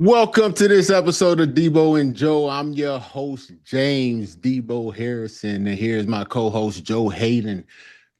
Welcome to this episode of Deebo and Joe. I'm your host, James Deebo Harrison, and here's my co-host, Joe Haden.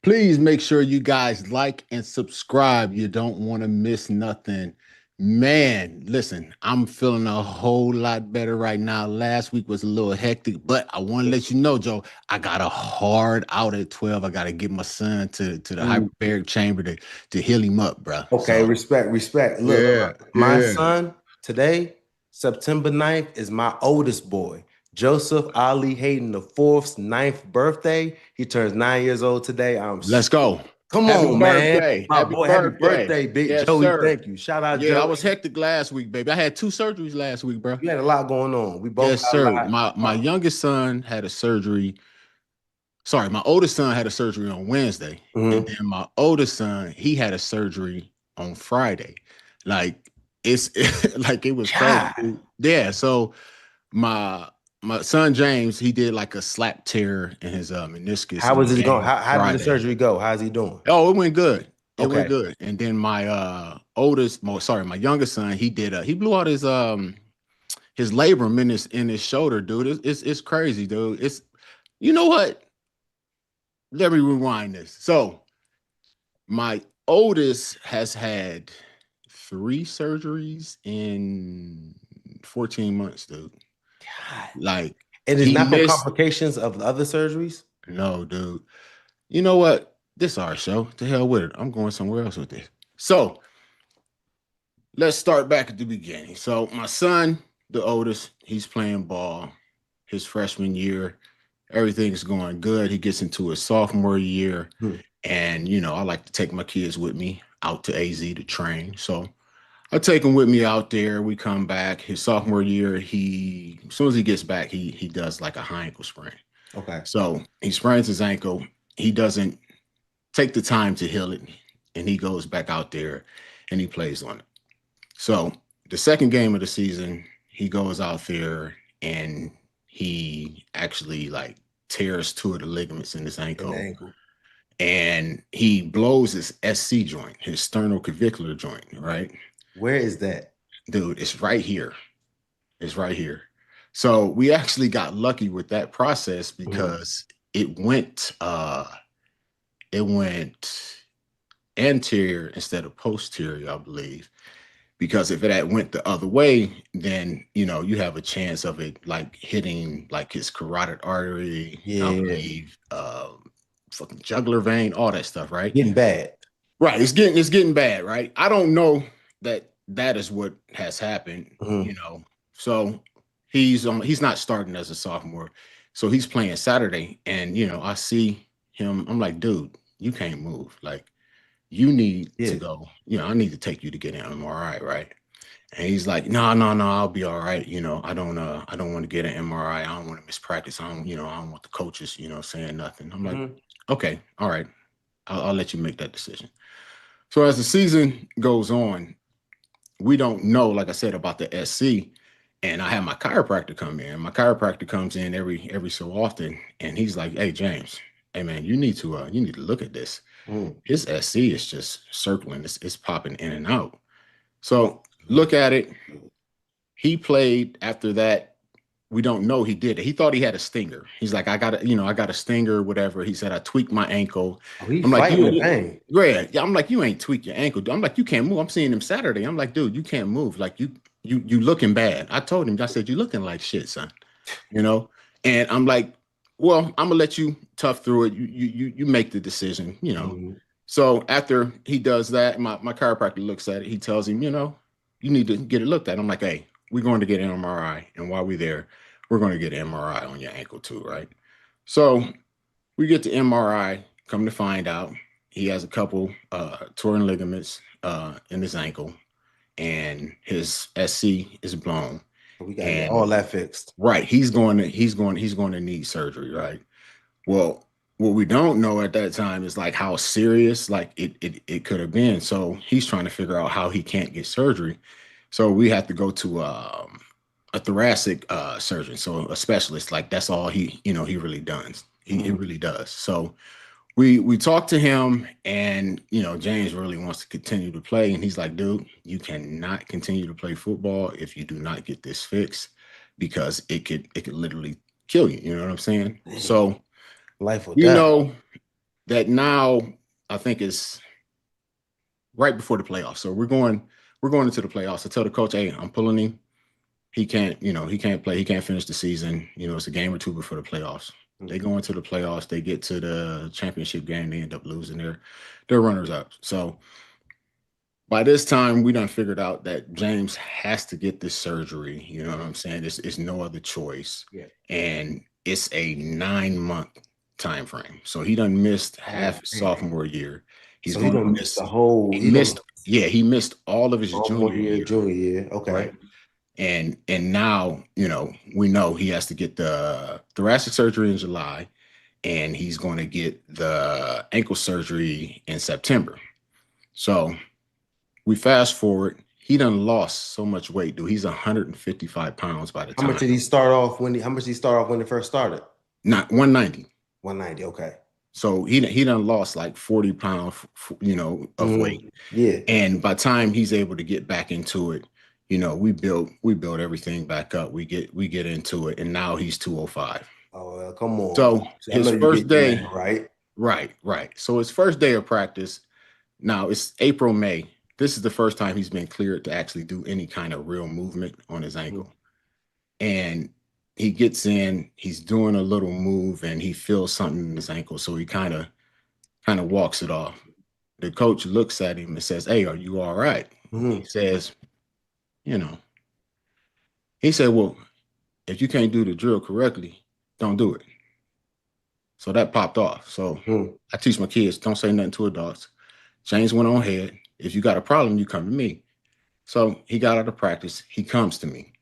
Please make sure you guys like and subscribe. You don't want to miss nothing. Man, listen, I'm feeling a whole lot better right now. Last week was a little hectic, but I want to let you know, Joe, I got a hard out at 12. I got to get my son to the hyperbaric chamber to heal him up, bro. Okay, So, respect. yeah, Look. My yeah. son today, September 9th, is my oldest boy, Joseph Ali Hayden, the fourth's ninth birthday. He turns 9 years old today. Let's go. Come Happy on, man. birthday. My Happy boy, happy birthday. birthday, Big Yes, Joey. sir. Thank you. Shout out, Yeah, I Joey. was hectic last week, baby. I had 2 surgeries last week, bro. You had a lot going on. We both Yes, got a sir. lot. My youngest son had a surgery. Sorry, my oldest son had a surgery on Wednesday. And Mhm. then my oldest son, he had a surgery on Friday. Like it's like it was crazy, God. dude. Yeah. So my my son James, he did like a slap tear in his meniscus How in the was it going? game How did the Friday. surgery go? How's he doing? Oh, it went good. It went Okay. good. And then my my youngest son, he blew out his labrum in his shoulder, dude. It's crazy, dude. It's you know what? Let me rewind this. So my oldest has had 3 surgeries in 14 months, dude. God. Like It is he not from missed. complications of the other surgeries? No, dude. You know what? This our show. To hell with it. I'm going somewhere else with this. So let's start back at the beginning. So my son, the oldest, he's playing ball his freshman year. Everything's going good. He gets into his sophomore year. Hmm. And, I like to take my kids with me out to AZ to train. So I take him with me out there. We come back. His sophomore year, as soon as he gets back, he does like a high ankle sprain. Okay. So he sprains his ankle. He doesn't take the time to heal it. And he goes back out there and he plays on it. So the second game of the season, he goes out there and he actually like tears 2 of the ligaments in his In the ankle, ankle. and he blows his SC joint, his sternoclavicular joint, right? Where is that? Dude, it's right here. It's right here. So we actually got lucky with that process Mhm. because it went anterior instead of posterior, I believe. Because if it had went the other way, then you have a chance of it like hitting like his carotid artery, I Yeah, believe, fucking jugular vein, all that stuff, right? getting bad. Right. It's getting bad, right? I don't know that is what has happened, Mhm. So he's not starting as a sophomore. So he's playing Saturday, and I see him. I'm like, dude, you can't move. Like, you need to Yeah, go. I need to take you to get an MRI, right? And he's like, no, no, no, I'll be all right. I don't want to get an MRI. I don't want to miss practice. I don't want the coaches, saying nothing. I'm like, mhm. okay, all right. I'll let you make that decision. So as the season goes on, we don't know, like I said, about the SC. And I have my chiropractor come in. My chiropractor comes in every so often, and he's like, "Hey, James, hey man, you need to look at this. Mhm. His SC is just circling. It's popping in and out. So Mhm. look at it. He played after that. We don't know he did it. He thought he had a stinger. He's like, I got a stinger, whatever. He said, I tweaked my ankle. Oh, he I'm like, fighting the pain. yeah. I'm like, you ain't tweaked your ankle. I'm like, you can't move. I'm seeing him Saturday. I'm like, dude, you can't move. Like you looking bad. I told him, I said, you looking like shit, son. You know? And I'm like, well, I'm gonna let you tough through it. You make the decision. Mhm. So after he does that, my chiropractor looks at it. He tells him, you need to get it looked at. I'm like, hey, we're going to get an MRI. And while we're there, we're going to get an MRI on your ankle too, right? So we get the MRI, come to find out he has a couple torn ligaments in his ankle, and his SC is blown. We gotta get And all that fixed. right, he's going to need surgery, right? Well, what we don't know at that time is like how serious like it could have been. So he's trying to figure out how he can't get surgery. So we have to go to a thoracic surgeon, so a specialist. Like that's all he really does. He Mhm. really does. So we talked to him, and James really wants to continue to play, and he's like, dude, you cannot continue to play football if you do not get this fixed, because it could literally kill you. You know what I'm saying? Dang. So Life or we death. know that now. I think it's right before the playoffs. So we're going into the playoffs. I tell the coach, hey, I'm pulling him. He can't play. He can't finish the season. It's a game or two before the playoffs. They go into the playoffs. They get to the championship game. They end up losing. They're runners up. So by this time, we done figured out that James has to get this surgery. You know what I'm saying? It's no other choice. Yeah. And it's a 9-month time frame. So he done missed half his Man. sophomore year. He's So he going to done missed the whole. He done he missed all of his sophomore junior year, year, junior year. Okay. right? And now, we know he has to get the thoracic surgery in July, and he's going to get the ankle surgery in September. So we fast forward. He done lost so much weight, dude. He's 155 pounds by the How much time. did he start off when? How much did he start off when he first started? Not 190. 190. Okay. So he done lost like 40 pounds, of weight. Yeah. And by the time he's able to get back into it, we build everything back up. We get into it, and now he's 205. Oh, well, come on. So I know his you first get your day, man right. right. So his first day of practice, now it's April, May. This is the first time he's been cleared to actually do any kind of real movement on his ankle. And he gets in, he's doing a little move, and he feels something in his ankle. So he kind of walks it off. The coach looks at him and says, hey, are you all right? He says, you know, he said, well, if you can't do the drill correctly, don't do it. So that popped off. So I teach my kids, don't say nothing to adults. James went on ahead. If you got a problem, you come to me. So he got out of practice. He comes to me.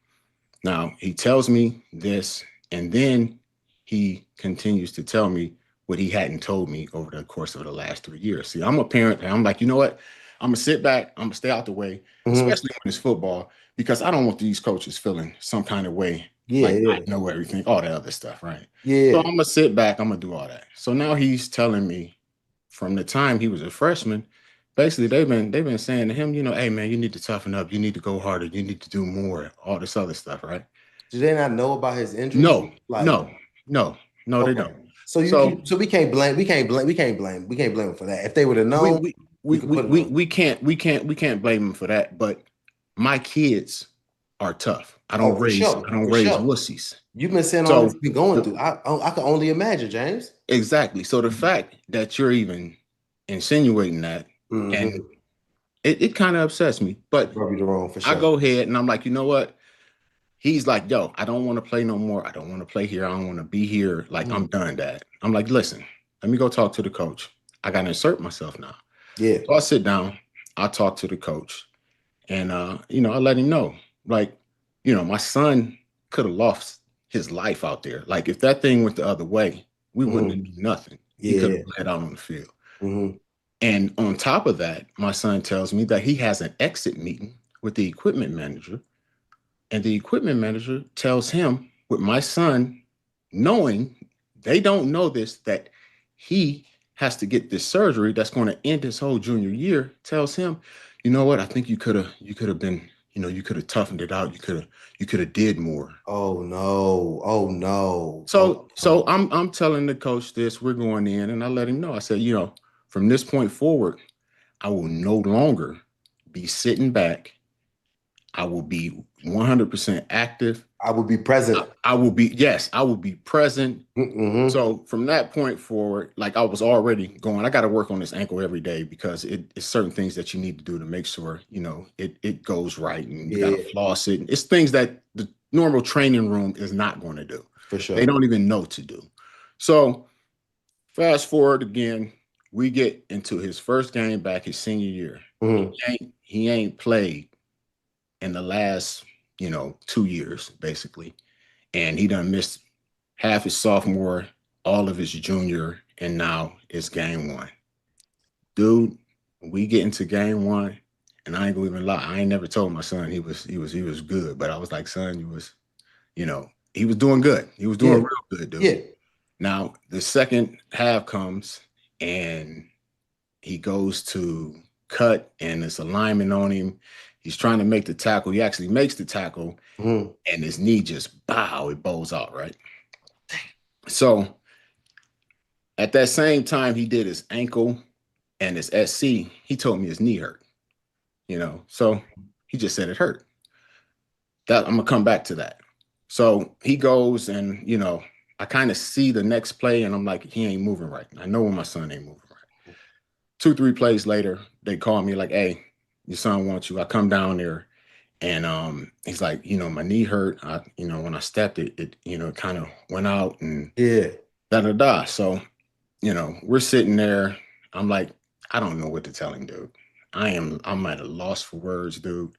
Now, he tells me this, and then he continues to tell me what he hadn't told me over the course of the last 3 years. See, I'm a parent, and I'm like, you know what? I'm going to sit back. I'm going to stay out the way, especially when it's football, because I don't want these coaches feeling some kind of way, like I know everything, all that other stuff, right? Yeah. So I'm going to sit back. I'm going to do all that. So now he's telling me from the time he was a freshman, basically they've been saying to him, hey man, you need to toughen up, you need to go harder, you need to do more, all this other stuff, right? Do they not know about his injury? No, Like, no, okay. they don't. So we can't blame him for that. If they would have known, we can't blame him for that. But my kids are tough. I don't raise wussies. You've been saying all this been going through. I can only imagine, James. Exactly. So the fact that you're even insinuating that, and it kind of upsets me. But I go ahead and I'm like, you know what? He's like, yo, I don't want to play no more. I don't want to play here. I don't want to be here. Like, I'm done, Dad. I'm like, listen, let me go talk to the coach. I got to insert myself now. Yeah. So I sit down. I talk to the coach. And, I let him know. Like, my son could have lost his life out there. Like, if that thing went the other way, we wouldn't have done nothing. He could have bled out on the field. And on top of that, my son tells me that he has an exit meeting with the equipment manager. And the equipment manager tells him, with my son, knowing they don't know this, that he has to get this surgery that's going to end his whole junior year, tells him, you know what? I think you could have been, you could have toughened it out. You could have did more. Oh no. So I'm telling the coach this, we're going in, and I let him know. I said, from this point forward, I will no longer be sitting back. I will be 100% active. I will be present. I will be present. So from that point forward, like I was already going, I got to work on this ankle every day, because it's certain things that you need to do to make sure, it goes right, and you got to floss it. It's things that the normal training room is not going to do. For sure. They don't even know to do. So fast forward again, we get into his first game back his senior year. He ain't played in the last, 2 years, basically. And he done missed half his sophomore, all of his junior, and now it's game one. Dude, we get into game one, and I ain't gonna even lie. I ain't never told my son he was good, but I was like, son, he was doing good. He was doing real good, dude. Yeah. Now the second half comes, and he goes to cut, and there's a lineman on him. He's trying to make the tackle. He actually makes the tackle, Mm-hmm. and his knee just it bows out, right? So at that same time he did his ankle and his SC, he told me his knee hurt, So he just said it hurt. That I'm gonna come back to that. So he goes and I kind of see the next play and I'm like, he ain't moving right. I know when my son ain't moving right. 2-3 plays later, they call me like, hey, your son wants you. I come down there and he's like, my knee hurt. When I stepped it kind of went out and Yeah. da da da. So, we're sitting there. I'm like, I don't know what to tell him, dude. I'm at a loss for words, dude.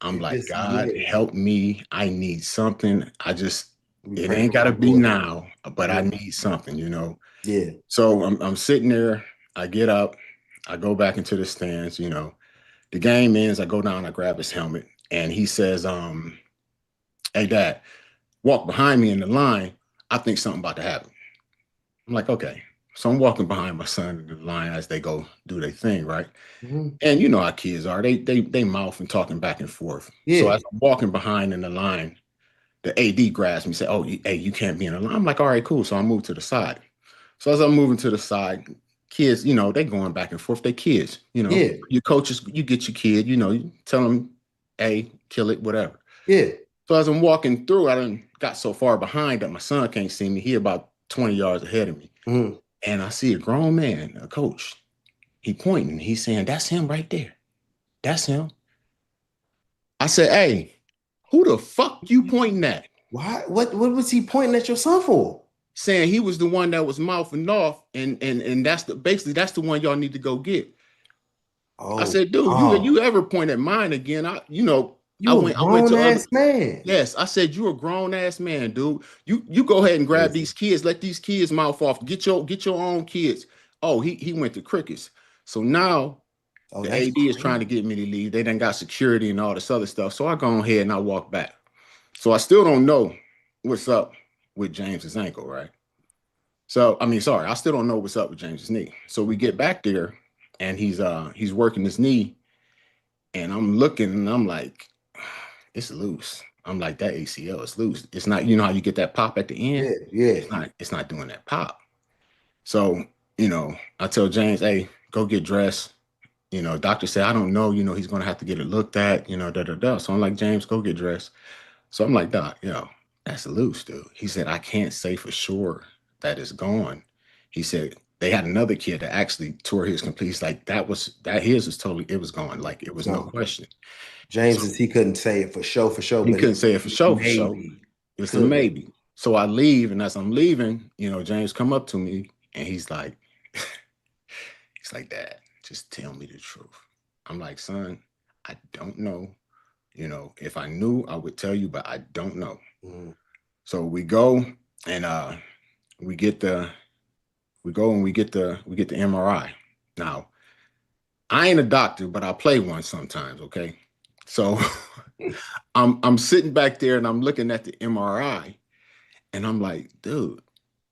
I'm It like, just, God, yeah. help me. I need something. We It pray ain't for my gotta be boy. now, but I Mm-hmm. need something. Yeah. So I'm sitting there. I get up. I go back into the stands. The game ends. I go down. I grab his helmet, and he says, "Hey, Dad, walk behind me in the line. I think something about to happen." I'm like, okay. So I'm walking behind my son in the line as they go do their thing, right? Mm-hmm. And you know how kids are. They mouth and talking back and forth. So Yeah. as I'm walking behind in the line, the AD grabs me and said, "Oh, hey, you can't be in the line." I'm like, "All right, cool." So I move to the side. So as I'm moving to the side, kids, they going back and forth. They kids, Yeah. your coaches, you get your kid, you tell them, "Hey, kill it, whatever." Yeah. So as I'm walking through, I done got so far behind that my son can't see me. He about 20 yards ahead of me. Mm-hmm. And I see a grown man, a coach. He pointing. He's saying, "That's him right there. That's him." I said, "Hey, who the fuck you pointing at?" Why? What was he pointing at your son for? Saying he was the one that was mouthing off, and that's the one y'all need to go get. I Oh, said, "Dude, you ever point at mine again?" I you a went grown to other. ass man. Yes, I said, "You're a grown ass man, dude. You go ahead and grab Crazy. these kids. Let these kids mouth off. Get your own kids." Oh, he went to crickets. So now Oh, the that's AD is trying to crazy. get me to leave. They done got security and all this other stuff. So I go ahead and I walk back. So I still don't know what's up with James's ankle, right? So I mean, sorry, I still don't know what's up with James's knee. So we get back there, and he's working his knee, and I'm looking, and I'm like, it's loose. I'm like, that ACL is loose. It's not, how you get that pop at the end. Yeah, yeah, It's not doing that pop. So I tell James, hey, go get dressed. Doctor said, I don't know. He's gonna have to get it looked at. Da da da. So I'm like, James, go get dressed. So I'm like, Doc, that's loose, dude. He said, I can't say for sure that it's gone. He said they had another kid that actually tore his complete. He's like, that his was totally, it was gone. Like it was no gone. question. James So is he couldn't say it for sure, he but couldn't say it for sure, for sure. maybe It's a could. maybe. So I leave, and as I'm leaving, James come up to me and he's like, Dad, just tell me the truth. I'm like, son, I don't know. If I knew, I would tell you, but I don't know. Mm-hmm. So we go and we get the we get the MRI. Now, I ain't a doctor, but I play one sometimes, okay? So I'm sitting back there and I'm looking at the MRI and I'm like, dude,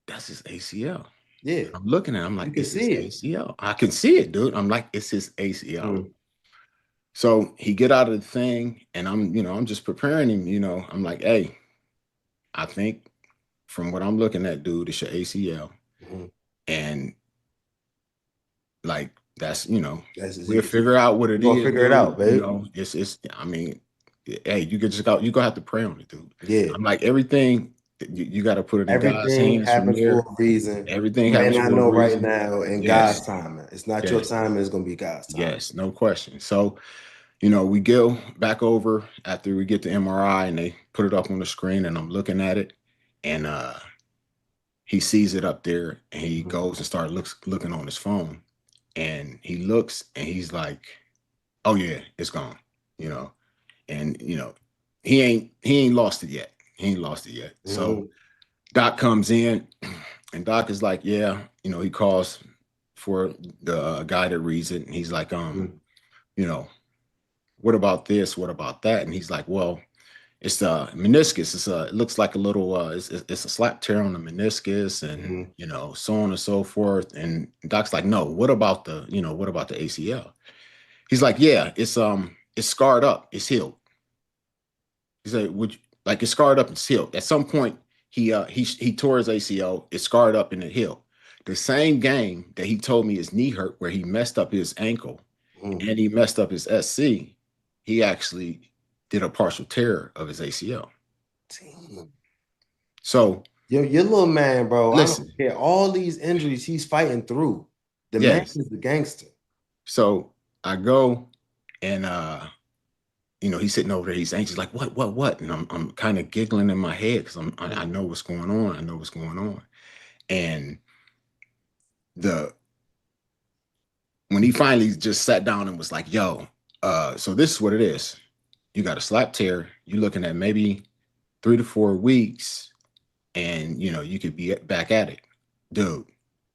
that's his ACL. Yeah, I'm looking at it, I'm like, you can it's his see it. ACL. I can see it, dude. I'm like, it's his ACL. Mm. So he get out of the thing and I'm just preparing him, I'm like, hey, I think from what I'm looking at, dude, it's your ACL. Mm-hmm. And like that's That's we'll figure out what you it gonna is, figure it dude. out, babe. It's I mean, hey, you could just go, you gonna have to pray on it, dude. Yeah, I'm like everything you got to put it in God's everything hands from happens for there. a reason. Everything You may happens not for a know right reason. now in Yes, God's timing. It's not your yes, timing, it's gonna be God's timing. yes, no question. So, we go back over after we get the MRI and they put it up on the screen and I'm looking at it and he sees it up there and he Mhm. goes and starts looking on his phone and he looks and he's like, oh yeah, it's gone, you know, and he ain't lost it yet. He ain't lost it yet. So Mhm. Doc comes in and Doc is like, yeah, he calls for the guy that reads it and he's like, Mhm. you know, what about this? What about that? And he's like, well, it's the meniscus. It looks like a little it's a slap tear on the meniscus, and Mhm. so on and so forth. And Doc's like, no, what about the ACL? He's like, yeah, it's scarred up, it's healed. He said, would you, like it's scarred up, it's healed. At some point, he tore his ACL, it's scarred up and it healed. The same game that he told me his knee hurt, where he messed up his ankle Mhm. and he messed up his SC, he actually did a partial tear of his ACL. Damn. So Your little man, bro. I listen, don't care. All these injuries he's fighting through. The man yes. is the gangster. So I go and he's sitting over there, he's anxious, like, what? And I'm kind of giggling in my head because I know what's going on. I know what's going on. And the when he finally just sat down and was like, yo, so this is what it is. You got a slap tear, you're looking at maybe 3 to 4 weeks, and you could be back at it. Dude,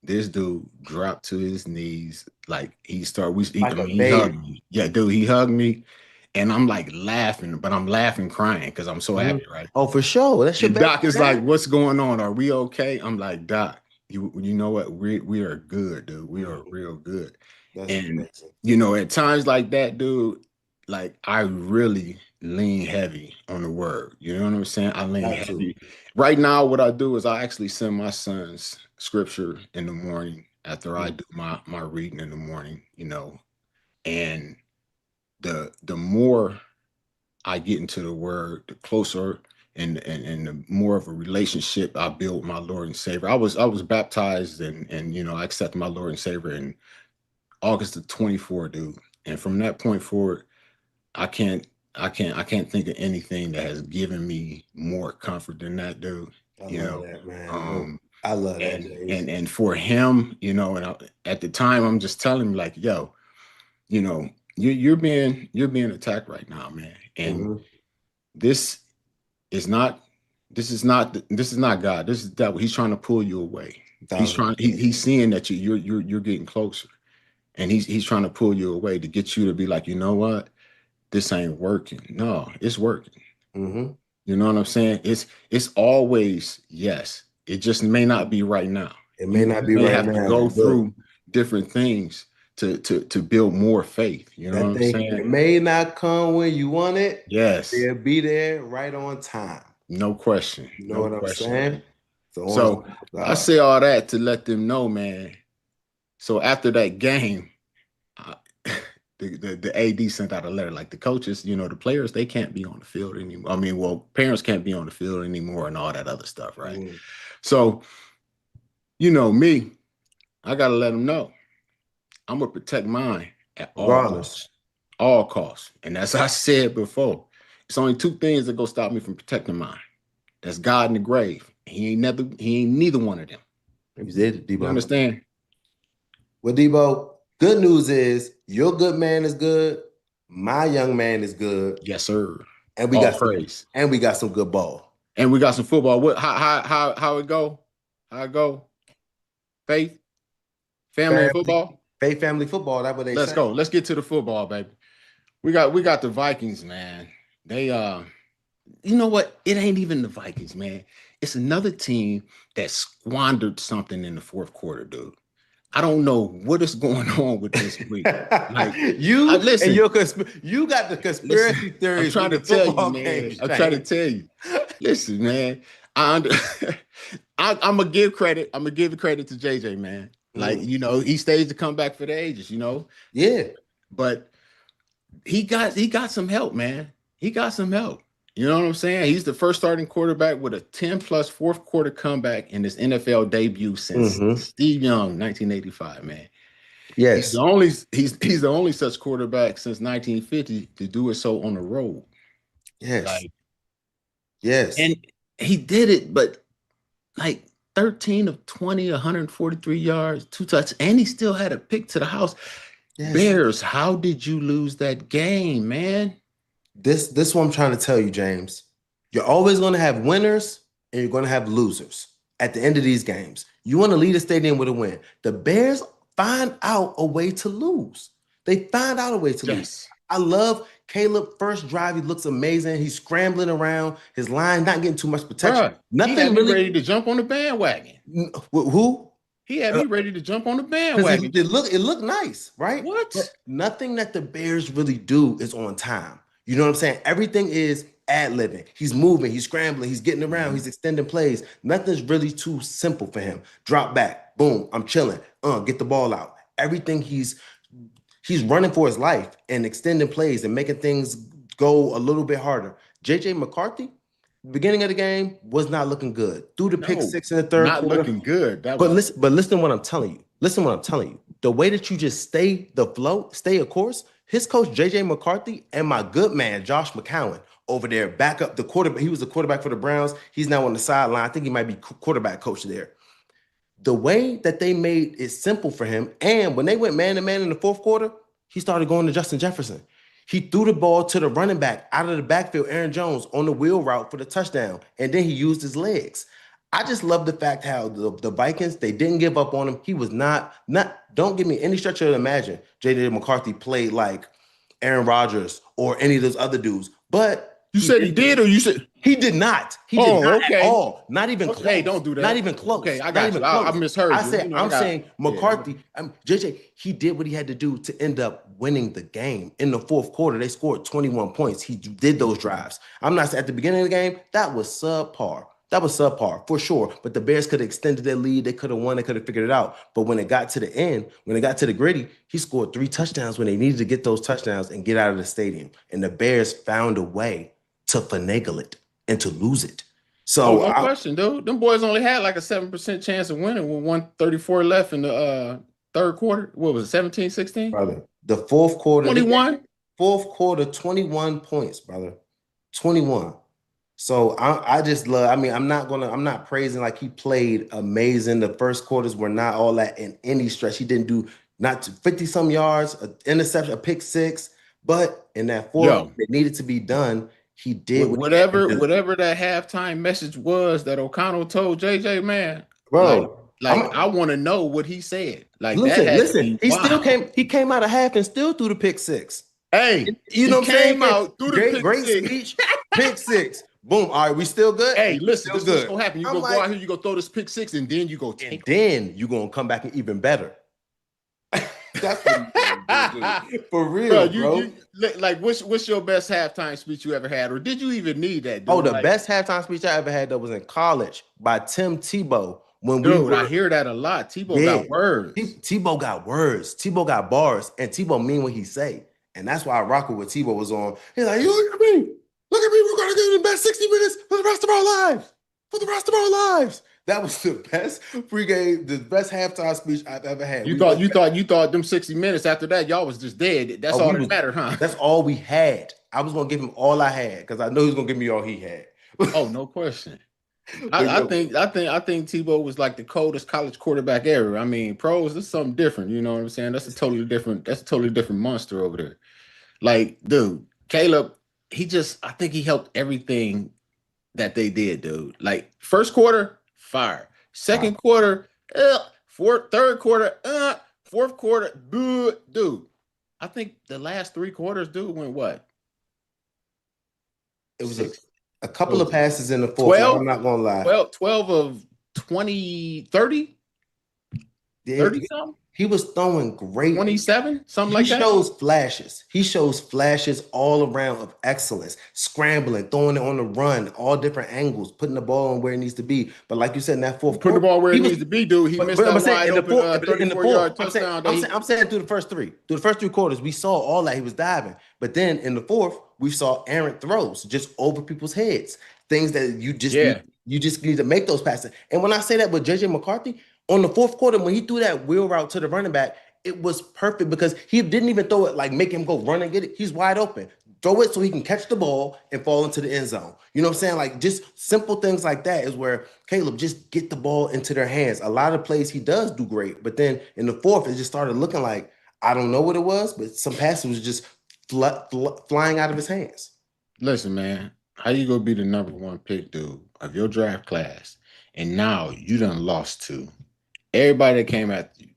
this dude dropped to his knees, like I Like a mean, he hugged baby. me. Yeah, dude, he hugged me, and I'm like laughing, but I'm laughing crying because I'm so Mhm. happy, right? Oh, for sure. That's your And baby Doc is like, dad. what's going on? Are we okay? I'm like, Doc, you know what? We are good, dude. We are Mhm. real good. That's And amazing. at times like that, dude, like I really lean heavy on the word. You know what I'm saying? I lean Got to. heavy. Right now, what I do is I actually send my sons scripture in the morning after I Mhm. do my reading in the morning, and the more I get into the word, the closer and the more of a relationship I build with my Lord and Savior. I was baptized and I accepted my Lord and Savior in August of 24, dude. And from that point forward, I can't I can't think of anything that has given me more comfort than that, dude. I You love know. that, man. Look, Um I love that, and James. and for him, at the time I'm just telling him like, yo, you're being attacked right now, man. And Mhm. this is not this is not God. This is devil. He's trying to pull you away. He's trying $1,000. he's seeing that you're getting closer. And he's trying to pull you away to get you to be like, you know what? This ain't working. No, it's working. Mm-hmm. You know what I'm saying? It's always yes. It just may not be right now. It may You not be may right have to now. go Look, through different things to build more faith. You know what that I'm thing, saying? it may not come when you want it, but Yes. it'll be there right on time. No question. You know No what I'm question. saying? So on So time, I God. say all that to let them know, man. So after that game, uh, the AD sent out a letter. Like the coaches, the players, they can't be on the field anymore. I mean, well, parents can't be on the field anymore and all that other stuff, right? Mhm. So, me, I gotta let them know I'm gonna protect mine at all Regardless. costs. All costs. And as I said before, it's only two things that go stop me from protecting mine. That's God in the grave. He ain't neither one of them. You said it, You Debo. understand? Well, Debo, good news is your good man is good. My young man is good. Yes, sir. And we All got some praise. and we got some good ball. And we got some football. What how it go? How it go? Faith, family, and Family, football. faith family football. That's what they Let's say. go. Let's get to the football, baby. We got the Vikings, man. They you know what? It ain't even the Vikings, man. It's another team that squandered something in the fourth quarter, dude. I don't know what is going on with this week. Like, You and listen, you got the listen. conspiracy I'm theories trying with to the tell you, football man. games, I'm trying to James. tell you. Listen, man. I under, I'm gonna give credit. I'm gonna give the credit to JJ, man. Like, Mm. he staged to come back for the ages. Yeah. But he got some help, man. He got some help. You know what I'm saying? He's the first starting quarterback with a 10 plus fourth quarter comeback in his NFL debut since Hmm. Steve Young, 1985, man. He's the Yes. only he's the only such quarterback since 1950 to do it so on the road. Yes. Like, Yes. and he did it, but like 13 of 20, 143 yards, two touchdowns, and he still had a pick to the house. Yes. Bears, how did you lose that game, man? This is what I'm trying to tell you, James. You're always going to have winners and you're going to have losers at the end of these games. You want to lead a stadium with a win. The Bears find out a way to lose. They find out a way to lose. Yes. I love Caleb first drive. He looks amazing. He's scrambling around. His line not getting too much protection. Bruh, he Nothing had me really. ready to jump on the bandwagon. Who? He had me ready to jump on the Because bandwagon. it looked nice, right? What? But nothing that the Bears really do is on time. You know what I'm saying? Everything is ad-libbing. He's moving, he's scrambling, he's getting around, he's extending plays. Nothing's really too simple for him. Drop back, boom, I'm chilling. Get the ball out. Everything he's running for his life and extending plays and making things go a little bit harder. JJ McCarthy, beginning of the game, was not looking good. Threw the pick six in the third Not quarter. looking good. That But was listen to what I'm telling you. Listen to what I'm telling you. The way that you just stay the flow, stay a course, his coach JJ McCarthy and my good man Josh McCown over there back up the quarterback. He was the quarterback for the Browns. He's now on the sideline. I think he might be quarterback coach there. The way that they made it simple for him, and when they went man to man in the fourth quarter, he started going to Justin Jefferson. He threw the ball to the running back out of the backfield, Aaron Jones, on the wheel route for the touchdown, and then he used his legs. I just love the fact how the Vikings, they didn't give up on him. He was not, don't give me any stretch of imagine J.J. McCarthy played like Aaron Rodgers or any of those other dudes. But you said he did, or you said he did not. He did not at all. Not even close. Hey, don't do that. Not even close. Okay, I not got even you. close. I misheard you. I said, I'm saying McCarthy, JJ, he did what he had to do to end up winning the game. In the fourth quarter, they scored 21 points. He did those drives. I'm not saying at the beginning of the game, that was subpar. That was subpar for sure. But the Bears could have extended their lead. They could have won. They could have figured it out. But when it got to the end, when it got to the gritty, he scored 3 touchdowns when they needed to get those touchdowns and get out of the stadium. And the Bears found a way to finagle it and to lose it. So no question, dude. Them boys only had like a 7% chance of winning with 134 left in the third quarter. What was it, 17, 16? Brother, the fourth quarter, 21? Fourth quarter, 21 points, brother. 21. So I just love, I'm not praising like he played amazing. The first quarters were not all that in any stretch. He didn't do not 50 some yards, an interception, a pick 6, but in that fourth, it needed to be done. He did whatever that halftime message was that O'Connell told JJ, man. Bro, I want to know what he said. Like, listen, he came out of half and still threw the pick 6. Hey, you know what I'm saying? Out through the great speech, pick 6. Boom. All right, we still good. Hey, listen, this is what's gonna happen. You go out here, you go throw this pick 6, and then you go take. And then you gonna come back and even better. That's what you for real, bro. Like, what's your best halftime speech you ever had, or did you even need that? Dude? Oh, the best halftime speech I ever had that was in college by Tim Tebow. I hear that a lot. Tebow got words. Tebow got words. Tebow got bars, and Tebow mean what he say. And that's why I rock with what Tebow was on. He's like, you look at me. Look at me. We're going to give the best 60 minutes for the rest of our lives. For the rest of our lives. That was the best pregame, the best halftime speech I've ever had. You thought them 60 minutes after that, y'all was just dead. That's all that mattered, huh? That's all we had. I was going to give him all I had because I know he was going to give me all he had. Oh, no question. I think Tebow was like the coldest college quarterback ever. I mean, pros, that's something different. You know what I'm saying? That's a totally different monster over there. Like, dude, Caleb, I think he helped everything that they did, dude. Like, first quarter, fire. Second quarter, third quarter, fourth quarter, dude. I think the last 3 quarters, dude, went what? It was a couple of passes in the fourth. 12, I'm not gonna lie. 12 of 20, 30? 30 something? He was throwing great. 27, something like that. He shows flashes all around of excellence, scrambling, throwing it on the run, all different angles, putting the ball on where it needs to be. But like you said, in that fourth quarter, the ball where it needs to be, dude. He missed that wide open 34-yard touchdown. I'm saying through the first 3 quarters, we saw all that he was diving. But then in the fourth, we saw errant throws just over people's heads, things that you just need to make those passes. And when I say that with JJ McCarthy, on the fourth quarter, when he threw that wheel route to the running back, it was perfect because he didn't even throw it like make him go run and get it. He's wide open. Throw it so he can catch the ball and fall into the end zone. You know what I'm saying? Like, just simple things like that is where Caleb just get the ball into their hands. A lot of plays he does do great, but then in the fourth, it just started looking like, I don't know what it was, but some passes was just flying out of his hands. Listen, man, how you gonna be the number 1 pick, dude, of your draft class, and now you done lost to everybody that came after you,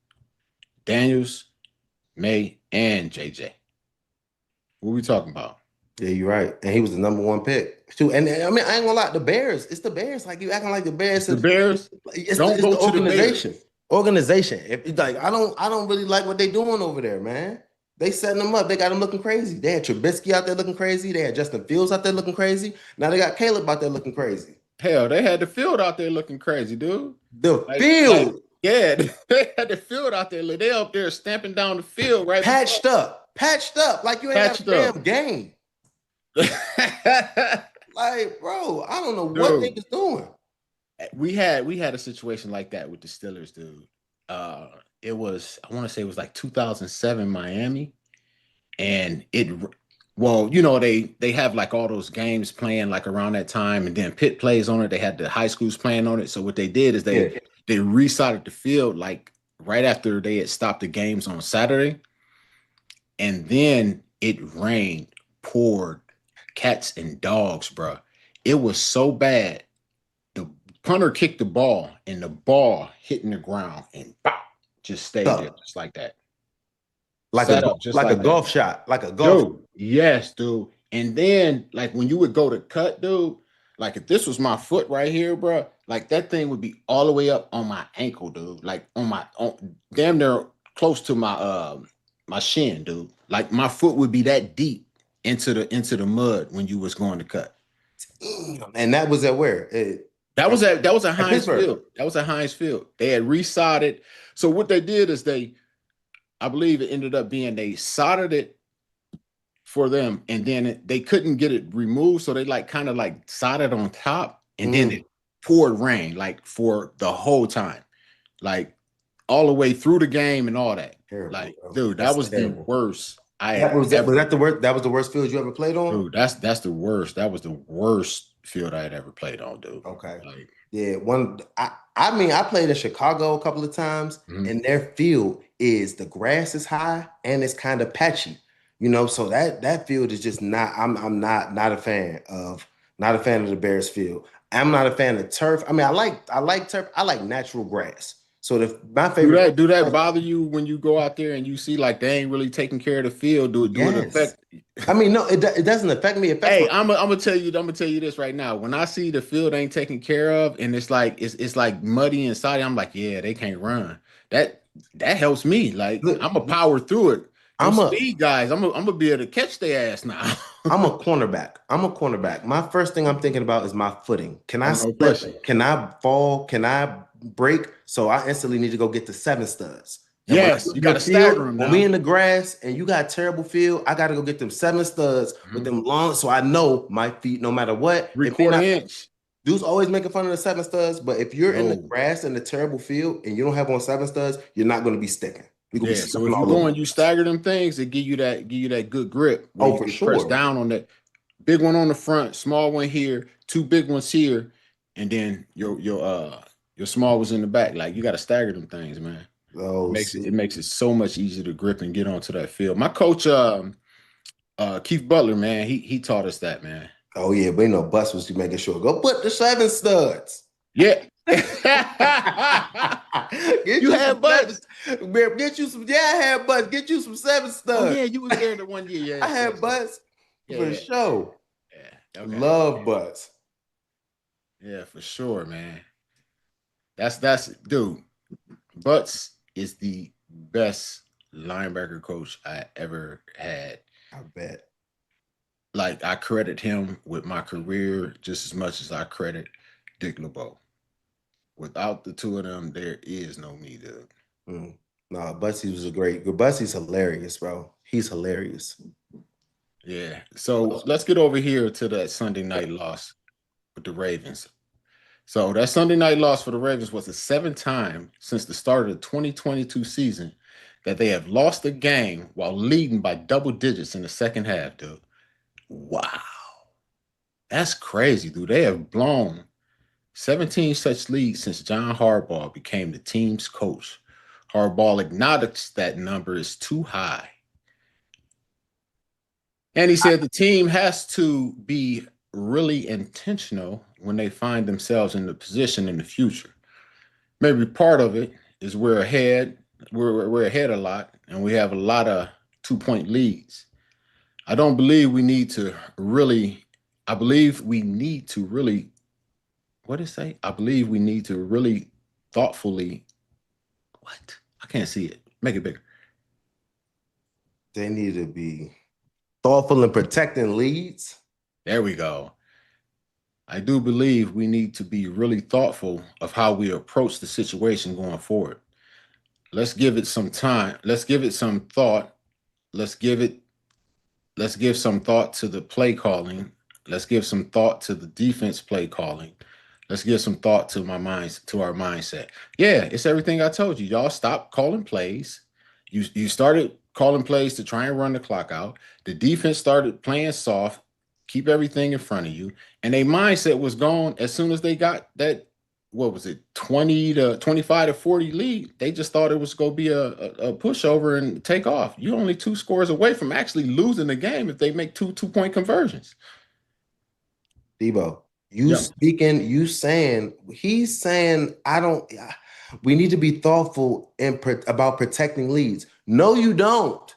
Daniels, May, and JJ. What we talking about? Yeah, you're right. And he was the number one pick too. And I mean, I ain't gonna lie, the Bears. It's the Bears. Like you acting like the Bears. The Bears. Don't It's go the to the Bears. organization. Organization. If it's like I don't really like what they doing over there, man. They setting them up. They got them looking crazy. They had Trubisky out there looking crazy. They had Justin Fields out there looking crazy. Now they got Caleb out there looking crazy. Hell, they had the field out there looking crazy, dude. The Like, field yeah, they had the field out there. They up there stamping down the field right patched up, like you ain't got a patched up. damn game. Like, bro, I don't know what they Dude, was doing. we had a situation like that with the Steelers, dude. It was, I want to say it was like 2007 Miami, and well, you know, they have like all those games playing like around that time, and then Pitt plays on it. They had the high schools playing on it. So what they did is they resodded the field like right after they had stopped the games on Saturday, and then it rained, poured, cats and dogs, bro. It was so bad. The punter kicked the ball, and the ball hitting the ground and pop, just stayed there, just like that. Like Set up just like a golf shot, like a golf. Dude, yes, dude. And then, like, when you would go to cut, dude, like, if this was my foot right here, bro, like, that thing would be all the way up on my ankle, dude. Like, damn near close to my shin, dude. Like, my foot would be that deep into the mud when you was going to cut. And that was at where? That was at Heinz Pittsburgh. Field. That was at Heinz Field. They had resodded. So what they did is I believe it ended up being they soldered it for them, and then they couldn't get it removed, so they like kind of like soldered on top, and then it poured rain like for the whole time, like all the way through the game and all that. Terrible, like, bro. Dude, that was terrible. The worst. Was that the worst? That was the worst field you ever played on? Dude, that's the worst. That was the worst field I had ever played on, dude. Okay. Like, yeah, I mean, I played in Chicago a couple of times, and their field is the grass is high and it's kind of patchy, you know. So that field is just not. I'm not a fan of the Bears field. I'm not a fan of turf. I mean, I like turf. I like natural grass. So my favorite. Do that bother you when you go out there and you see like they ain't really taking care of the field? Do it affect? I mean, no, it doesn't affect me. Hey, I'm gonna tell you this right now. When I see the field ain't taken care of and it's like muddy and soggy, I'm like, yeah, they can't run. That helps me. Like, I'm a power through it. I'm speed guys. I'm gonna be able to catch their ass now. I'm a cornerback. My first thing I'm thinking about is my footing. Can I slip? Can I fall? Can I break? So I instantly need to go get the 7 studs. And yes, you got to stagger them. When we in the grass and you got terrible field, I got to go get them 7 studs with them long, so I know my feet, no matter what. 3/4 inch. Dudes always making fun of the 7 studs, but if you're in the grass in the terrible field and you don't have on 7 studs, you're not going to be sticking. Yeah, so if you go and you stagger them things, it give you that good grip. Oh, for sure. Press down on that big one on the front, small one here, 2 big ones here, and then your small was in the back. Like, you got to stagger them things, man. Oh, it makes it so much easier to grip and get onto that field. My coach, Keith Butler, man, he taught us that, man. Oh yeah, but Bus was making sure go put the 7 studs. Yeah. You had Butts. Get you some. Yeah, I had Butts. Get you some 7 studs. Oh yeah, you was there the one year. Yeah, I had Butts for sure. Yeah, okay. Love Butts. Yeah, for sure, man. That's dude. Butts is the best linebacker coach I ever had. I bet. Like, I credit him with my career just as much as I credit Dick LeBeau. Without the two of them, there is no me, dude. No, Bussy was Bussy's hilarious, bro. He's hilarious. Yeah. So let's get over here to that Sunday night loss with the Ravens. So that Sunday night loss for the Ravens was the 7th time since the start of the 2022 season that they have lost a game while leading by double digits in the second half, dude. Wow. That's crazy, dude. They have blown 17 such leads since John Harbaugh became the team's coach. Harbaugh acknowledged that number is too high. And he said the team has to be really intentional when they find themselves in the position in the future. Maybe part of it is we're ahead. We're ahead a lot, and we have a lot of 2-point leads. I don't believe we need to really. I believe we need to really. What did it say? I believe we need to really thoughtfully. What? I can't see it. Make it bigger. They need to be thoughtful in protecting leads. There we go. I do believe we need to be really thoughtful of how we approach the situation going forward. Let's give it some time. Let's give it some thought. Let's give it let's give some thought to the play calling. Let's give some thought to the defense play calling. Let's give some thought to our mindset. Yeah, it's everything I told you. Y'all stop calling plays. You started calling plays to try and run the clock out. The defense started playing soft, keep everything in front of you, and their mindset was gone as soon as they got that. What was it, 20 to 25 to 40 lead? They just thought it was going to be a pushover and take off. You're only 2 scores away from actually losing the game if they make two-point conversions. Deebo, Yep. he's saying, we need to be thoughtful about protecting leads. No, you don't.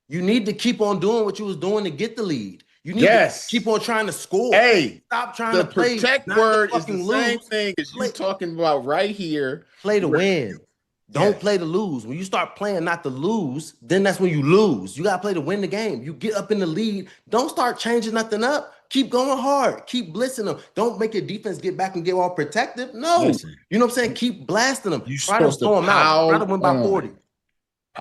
You need to keep on doing what you was doing to get the lead. You need to keep on trying to score. Hey, stop trying the to play. protect not word to is the fucking same lose. thing as you talking about right here. Play to win. Don't play to lose. When you start playing not to lose, then that's when you lose. You got to play to win the game. You get up in the lead. Don't start changing nothing up. Keep going hard. Keep blitzing them. Don't make your defense get back and get all protective. No. Listen, you know what I'm saying? Keep blasting them. You're Try to supposed to throw them out. Try to pile win by on. 40.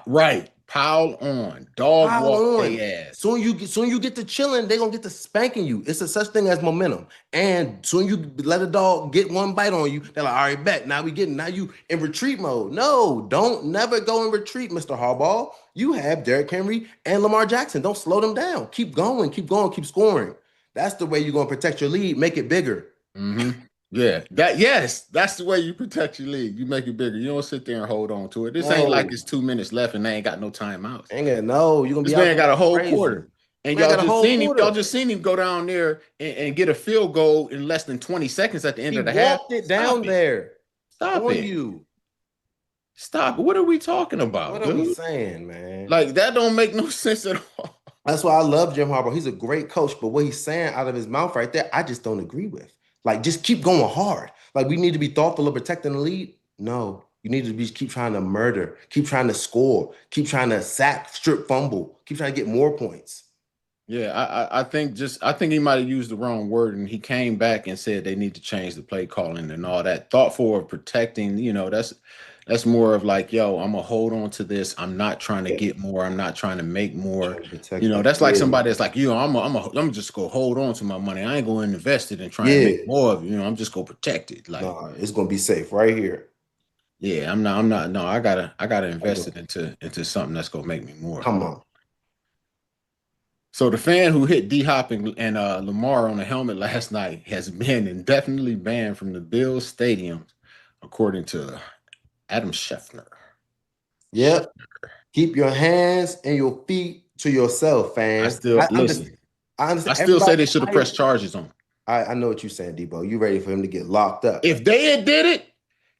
Right. Pile on. Dog Pile walk on. their ass. Soon you get to chilling, they're gonna get to spanking you. It's a such thing as momentum. And soon you let a dog get one bite on you, they're like, all right, bet. Now you in retreat mode. No, don't never go in retreat, Mr. Harbaugh. You have Derrick Henry and Lamar Jackson. Don't slow them down. Keep going, keep scoring. That's the way you're gonna protect your lead, make it bigger. Mm-hmm. Yeah, that's the way you protect your league. You make it bigger. You don't sit there and hold on to it. This ain't like it's 2 minutes left and they ain't got no timeouts. You're gonna This be man out got a whole crazy. quarter. And y'all just seen him go down there and get a field goal in less than 20 seconds at the end of the half. He walked it down there. Stop it. You. Stop it. What are we talking about? What are we saying, man? Like, that don't make no sense at all. That's why I love Jim Harbaugh. He's a great coach, but what he's saying out of his mouth right there, I just don't agree with. Like, just keep going hard. Like, we need to be thoughtful of protecting the lead. No, you need to keep trying to murder, keep trying to score, keep trying to sack, strip, fumble, keep trying to get more points. Yeah, I think he might have used the wrong word, and he came back and said they need to change the play calling and all that. Thoughtful of protecting, that's more of like, yo, I'm gonna hold on to this. I'm not trying to get more. I'm not trying to make more. That's like somebody that's like, I'm just gonna hold on to my money. I ain't gonna invest it and try and make more of it. I'm just gonna protect it. Like, no, it's gonna be safe right here. Yeah, I'm not. No, I gotta invest it into something that's gonna make me more. Come on. So the fan who hit D-Hop and Lamar on the helmet last night has been indefinitely banned from the Bills stadium, according to Adam Schefter. Yep. Keep your hands and your feet to yourself, fans. I still say they should have pressed charges on him. I know what you're saying, Deebo. You ready for him to get locked up? If they had did it,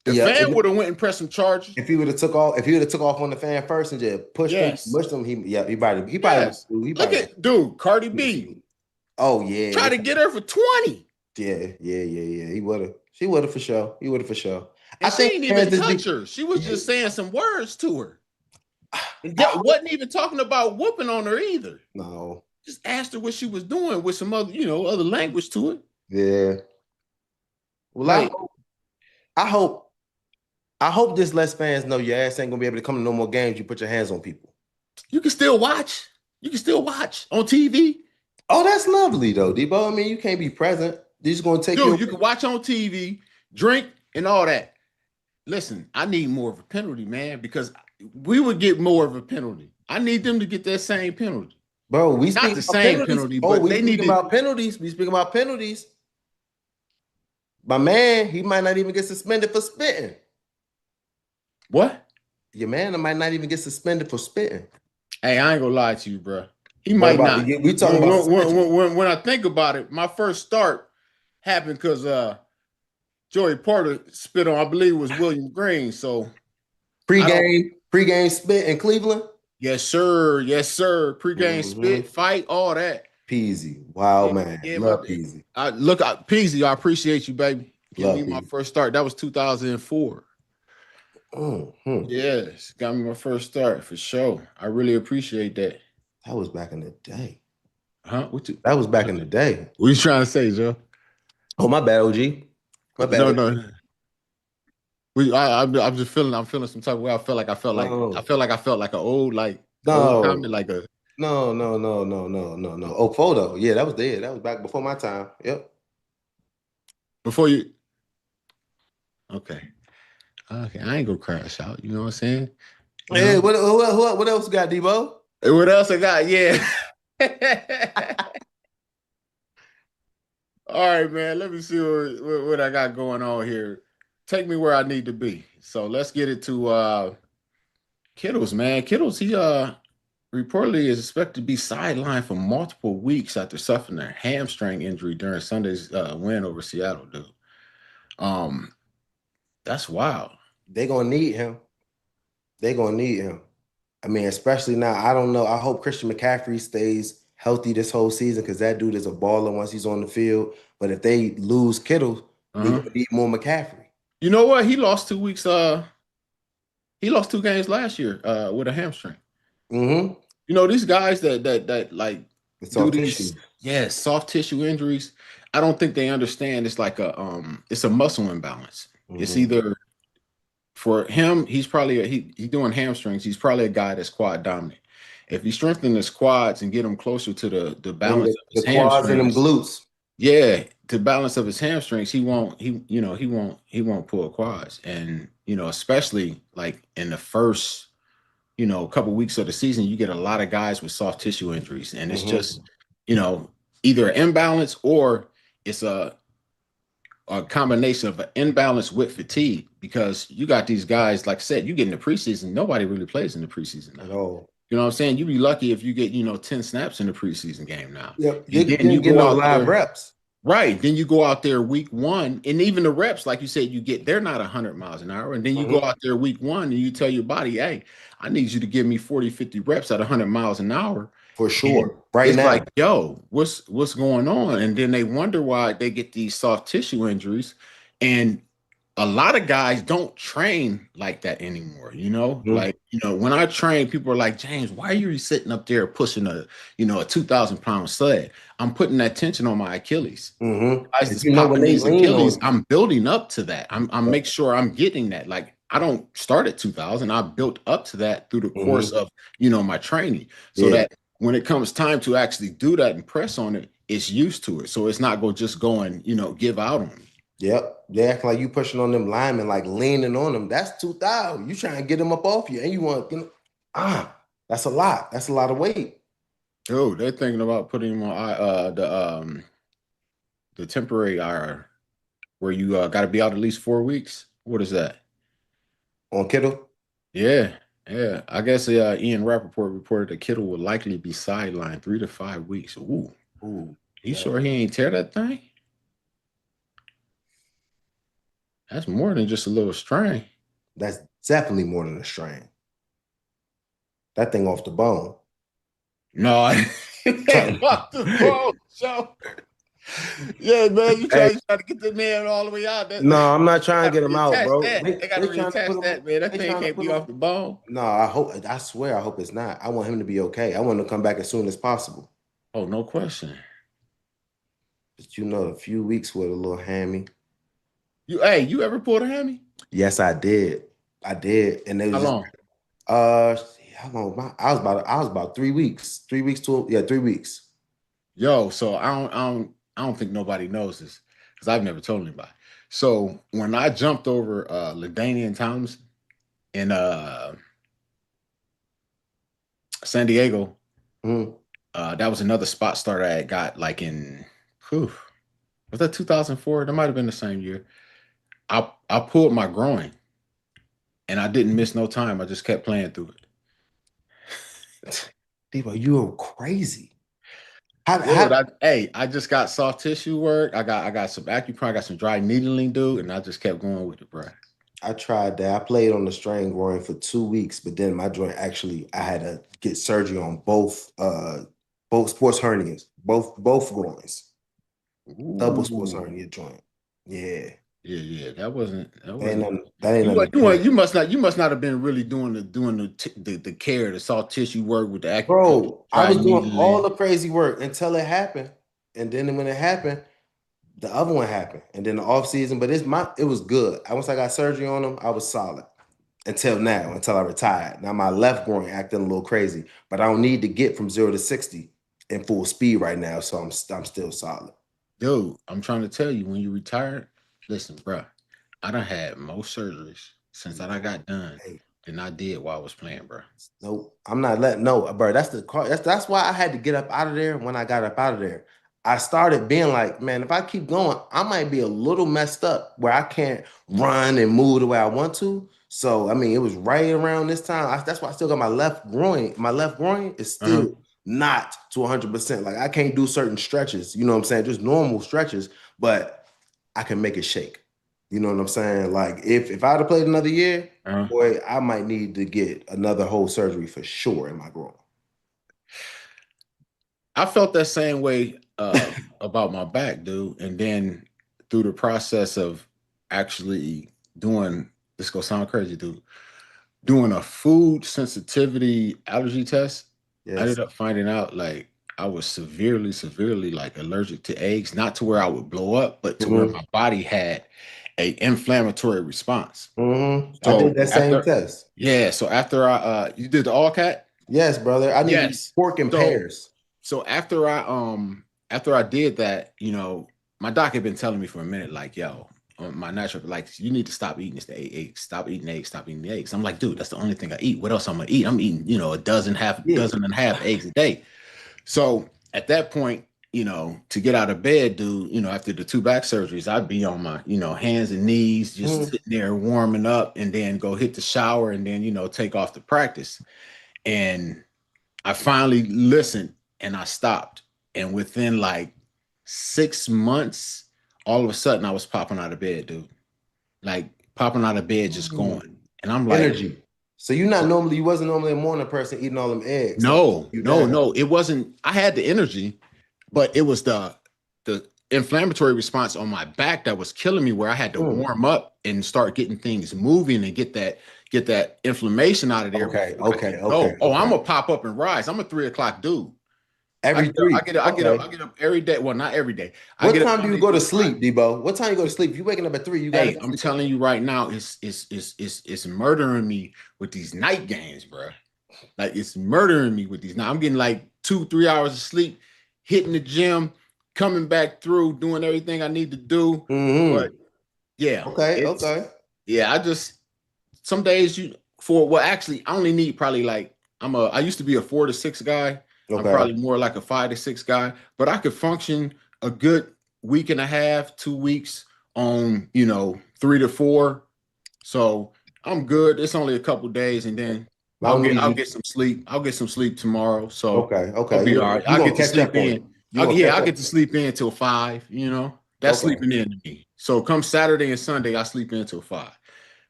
the fan would have went and pressed some charges. If he would have took off on the fan first and just pushed him, he probably look at dude, Cardi B. Oh yeah. Try to get her for 20. Yeah. He would have. She would have for sure. He would have for sure. And she didn't even touch her. She was just saying some words to her. And wasn't even talking about whooping on her either. No. Just asked her what she was doing with some other, other language to it. Yeah. Well, I hope this lets fans know your ass ain't gonna be able to come to no more games. You put your hands on people. You can still watch. You can still watch on TV. Oh, that's lovely though, Deebo. I mean, you can't be present. They're just gonna take you. You can watch on TV, drink, and all that. Listen, I need more of a penalty, man, because we would get more of a penalty. I need them to get that same penalty. Bro, we not the same penalty, but they need about penalties. We speak about penalties. My man, he might not even get suspended for spitting. What? Your man might not even get suspended for spitting. Hey, I ain't gonna lie to you, bro. He might not. We talking about when I think about it, my first start happened because Joey Porter spit on, I believe it was William Green. So pregame spit in Cleveland. Yes, sir. Yes, sir. Pre-game Mm-hmm. spit, fight, all that. Peasy. Wow, Yeah, man. yeah, Love Peasy. Peasy, I appreciate you, baby. Give me Love my Peasy. first start. That was 2004. Mm-hmm. Yes, got me my first start for sure. I really appreciate that. That was back in the day. Huh? That was back in the day. What you trying to say, Joe? Oh, my bad, OG. My bad, No, OG. no. I'm just feeling. I'm feeling some type of way. I No, felt like I felt like an old, like old no, comment, like a no. Oh, photo. Yeah, that was there. That was back before my time. Yep. before you. Okay, okay. I ain't gonna crash out. You know what I'm saying? You Hey, know. what else you got, Deebo? And what else I got? Yeah. All right, man. Let me see what I got going on here. Take me where I need to be. So let's get it to Kittles, man. Kittles, he reportedly is expected to be sidelined for multiple weeks after suffering a hamstring injury during Sunday's win over Seattle, dude. Um, that's wild. They gonna need him. They gonna need him. I mean, especially now. I don't know. I hope Christian McCaffrey stays healthy this whole season because that dude is a baller once he's on the field. But if they lose Kittle, they Uh-huh. gonna need more McCaffrey. You know what? He lost 2 weeks. He lost 2 games last year with a hamstring. Mm-hmm. You know, these guys that like It's do soft tissue. these, yeah, soft tissue injuries. I don't think they understand it's like it's a muscle imbalance. It's Mm-hmm. either for him, he's probably he's doing hamstrings. He's probably a guy that's quad dominant. If he strengthen his quads and get him closer to the Them balance of the his quads and them hamstrings, glutes. yeah, to balance of his hamstrings, he won't pull quads. And especially like in the first couple weeks of the season, you get a lot of guys with soft tissue injuries, and it's just Mm-hmm. you know either an imbalance or it's a combination of an imbalance with fatigue, because you got these guys, like I said, you get in the preseason, nobody really plays in the preseason now. At all. You know what I'm saying? You'd be lucky if you get 10 snaps in the preseason game now. Yep. And They then you didn't get go no out live there. reps. Right. Then you go out there week one, and even the reps, like you said, they're not 100 miles an hour. And then you go Mm-hmm. out there week one and you tell your body, hey, I need you to give me 40, 50 reps at 100 miles an hour. For And sure. Right it's like, now. yo, what's going on? And then they wonder why they get these soft tissue injuries. And a lot of guys don't train like that anymore. Mm-hmm. Like, when I train, people are like, James, why are you sitting up there pushing a 2,000-pound sled? I'm putting that tension on my Achilles. Mm-hmm. Guys And that's you know when popping they these lean on Achilles, you. I'm building up to that. I'm Yep. make sure I'm getting that. Like, I don't start at 2,000. I built up to that through the course Mm-hmm. of, my training, so Yeah. that when it comes time to actually do that and press on it, it's used to it. So it's not going to just go and, give out on me. Yep. They act like you pushing on them linemen, like leaning on them. That's 2,000. You trying to get them up off you. And you want, that's a lot. That's a lot of weight. Oh, they're thinking about putting him on the temporary IR, where you got to be out at least 4 weeks. What is that? On Kittle. Yeah, yeah. I guess Ian Rappaport reported that Kittle would likely be sidelined 3 to 5 weeks. Ooh, Ooh. you Yeah. sure he ain't tear that thing? That's more than just a little strain. That's definitely more than a strain. That thing off the bone. No, it ain't off the bone, Joe. Yeah, man, Hey, you try to get the man all the way out. no, I'm not They trying got to get to him out, reattach bro. that. They got to They trying to put reattach him. that, man. That They thing trying to can't put be him. off the bone. No, I swear, I hope it's not. I want him to be okay. I want him to come back as soon as possible. Oh, no question. But a few weeks with a little hammy. You ever pulled a hammy? Yes, I did. I did, and it How was just long? uh, how long? I was about 3 weeks. 3 weeks to 3 weeks. Yo, so I don't think nobody knows this because I've never told anybody. So when I jumped over Ladainian Thomas in San Diego, Mhm. that was another spot starter I had got like in whew, was that 2004? That might have been the same year. I pulled my groin and I didn't miss no time. I just kept playing through it. Deebo, you are crazy. Dude, How I just got soft tissue work. I got some acupuncture, I got some dry needling, dude, and I just kept going with it, bro. I tried that. I played on the strain groin for 2 weeks, but then my joint I had to get surgery on both sports hernias, both groins, double sports Ooh. hernia joint. Yeah, Yeah. That that ain't wasn't. nothing, that ain't nothing to play with. You must not have been really doing the care, the soft tissue work with the acupuncture, Bro, I dry was doing all needling. the crazy work until it happened. And then when it happened, the other one happened. And then the off season, but it was good. Once I got surgery on them, I was solid. Until now, until I retired. Now my left groin acting a little crazy, but I don't need to get from 0 to 60 in full speed right now. So I'm still solid. Dude, I'm trying to tell you, when you retired, listen, bro, I done had more surgeries since I done No, got done hey, than I did while I was playing, bro. nope. I'm not letting no, bro. That's the car. That's why I had to get up out of there when I got up out of there. I started being like, man, if I keep going, I might be a little messed up where I can't run and move the way I want to. So I mean, it was right around this time. That's why I still got my left groin. My left groin is Uh-huh. still not to 100%. Like I can't do certain stretches, you know what I'm saying? Just normal stretches, but I can make it shake. You know what I'm saying? Like if I'd have played another year, Uh-huh. boy, I might need to get another whole surgery for sure in my groin. I felt that same way about my back, dude. And then through the process of actually doing this gonna sound crazy, dude. Doing a food sensitivity allergy test, I Yes. ended up finding out like I was severely like allergic to eggs, not to where I would blow up, but to where Hmm. my body had a inflammatory response. Hmm. I did So that same after, test. yeah, so after you did the all cat? Yes, brother. I need to eat Yes. pork in So pairs. so after I did that, my doc had been telling me for a minute, like, yo, my natural, like, you need to stop eating this eggs, stop eating the eggs. I'm like, dude, that's the only thing I eat. What else I'm gonna eat? I'm eating, a Yeah. dozen and a half eggs a day. So at that point, to get out of bed, dude, after the two back surgeries, I'd be on my, hands and knees, just Mhm. sitting there warming up, and then go hit the shower, and then take off to practice. And I finally listened and I stopped. And within like 6 months, all of a sudden I was popping out of bed, dude. Like popping out of bed, just going. Mm. And I'm like, Energy. So you wasn't normally a morning person eating all them eggs. So no, you no, down. no. It wasn't, I had the energy, but it was the inflammatory response on my back that was killing me, where I had to Mm. warm up and start getting things moving and get that inflammation out of there Okay, before I okay, can okay, go. Oh, I'm okay. gonna pop up and rise. I'm a 3 o'clock dude. I Every get up, I three. get up, I get up, Okay. I get up every day. Well, not every day. I What get up time do you Monday go to through Friday. sleep, Debo? What time you go to sleep? If you waking up at 3, you gotta Hey, go to I'm sleep at telling 3. you right now, it's murdering me with these night games, bro. Like it's murdering me with these. Now I'm getting like 2, 3 hours of sleep, hitting the gym, coming back through, doing everything I need to do. But Mm-hmm. yeah, Okay, it's okay, yeah. I just some days actually I only need probably like I used to be a 4 to 6 guy. I'm okay. probably more like a 5 to 6 guy, but I could function a good week and a half, 2 weeks on 3 to 4. So I'm good. It's only a couple days, and then I don't need I'll you. get some sleep. I'll get some sleep tomorrow. So Okay, I'll okay. be all right. You I'll gonna get to catch sleep up on it. in. You gonna Yeah, catch I'll up. get to sleep in till 5. That's Okay, sleeping in to me. So come Saturday and Sunday, I sleep in till 5.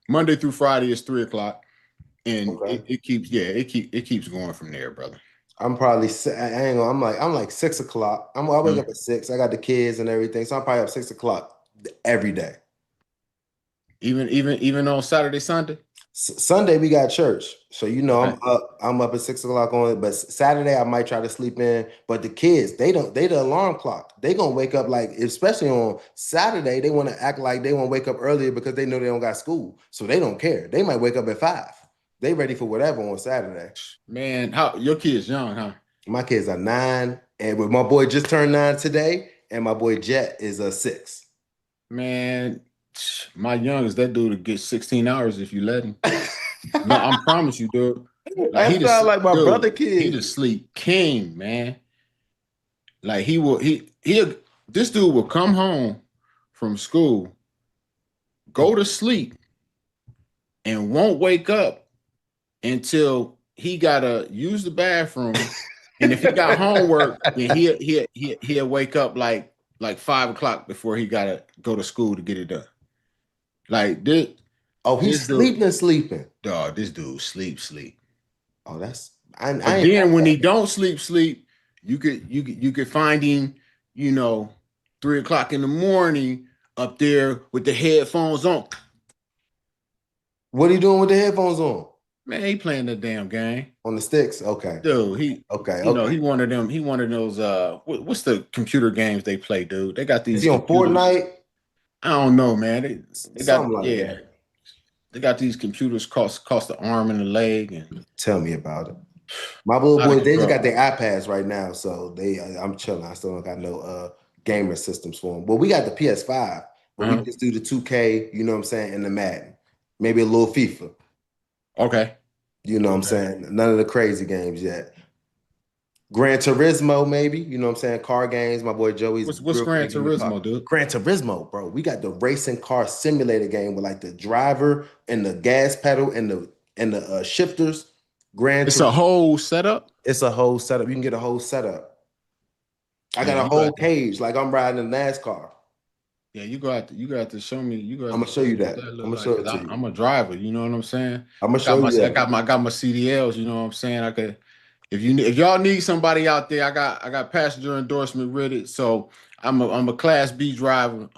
Monday through Friday is 3 o'clock, and okay. it keeps it keeps going from there, brother. I'm probably I ain't gonna, I'm like 6 o'clock. I wake Mhm. up at 6. I got the kids and everything, so I'm probably up 6 o'clock every day. Even on Saturday, Sunday. Sunday we got church, so Okay. I'm up at 6 o'clock on it. But Saturday I might try to sleep in. But the kids, they the alarm clock. They gonna wake up like, especially on Saturday, they want to act like they want to wake up earlier because they know they don't got school, so they don't care. They might wake up at 5. They ready for whatever on Saturday. Man, how your kids young, huh? My kids are 9, and with my boy just turned 9 today, and my boy Jet is a 6. Man, my youngest, that dude will get 16 hours if you let him. No, I promise you, dude. Like That sound like my brother he kids. the sleep king, man. Like he'll this dude will come home from school, go to sleep, and won't wake up until he gotta use the bathroom. And if he got homework, then he'll wake up like 5 o'clock before he gotta go to school to get it done. Like this, Oh, he's sleeping. Dog, this dude sleep. Oh, that's But then when he don't sleep, you could find him, 3 o'clock in the morning up there with the headphones on. What are you doing with the headphones on? Man, he playing the damn game. On the sticks? Okay. Dude, he one of them, he one of those what's the computer games they play, dude? They got these. Is he on Fortnite? I don't know, man. They got something like that. They got these computers cost the arm and the leg. And tell me about it. My little boys, they just got their iPads right now, so I'm chilling. I still don't got no gamer systems for them. Well, we got the PS5, but we just do the 2K, you know what I'm saying, and the Madden. Maybe a little FIFA. Okay. You know what I'm saying? None of the crazy games yet. Gran Turismo, maybe, you know what I'm saying? Car games. My boy Joey's. What's Gran Turismo, dude? Gran Turismo, bro. We got the racing car simulator game with like the driver and the gas pedal and the shifters. It's a whole setup. It's a whole setup. You can get a whole setup. I got a whole cage, like I'm riding a NASCAR. Yeah, you got to show me. I'm gonna show you that. I'm gonna show it to you. I'm a driver. You know what I'm saying? I'm gonna show you that. I got my CDLs. You know what I'm saying? I could. If y'all need somebody out there, I got passenger endorsement with it. So I'm a Class B driver.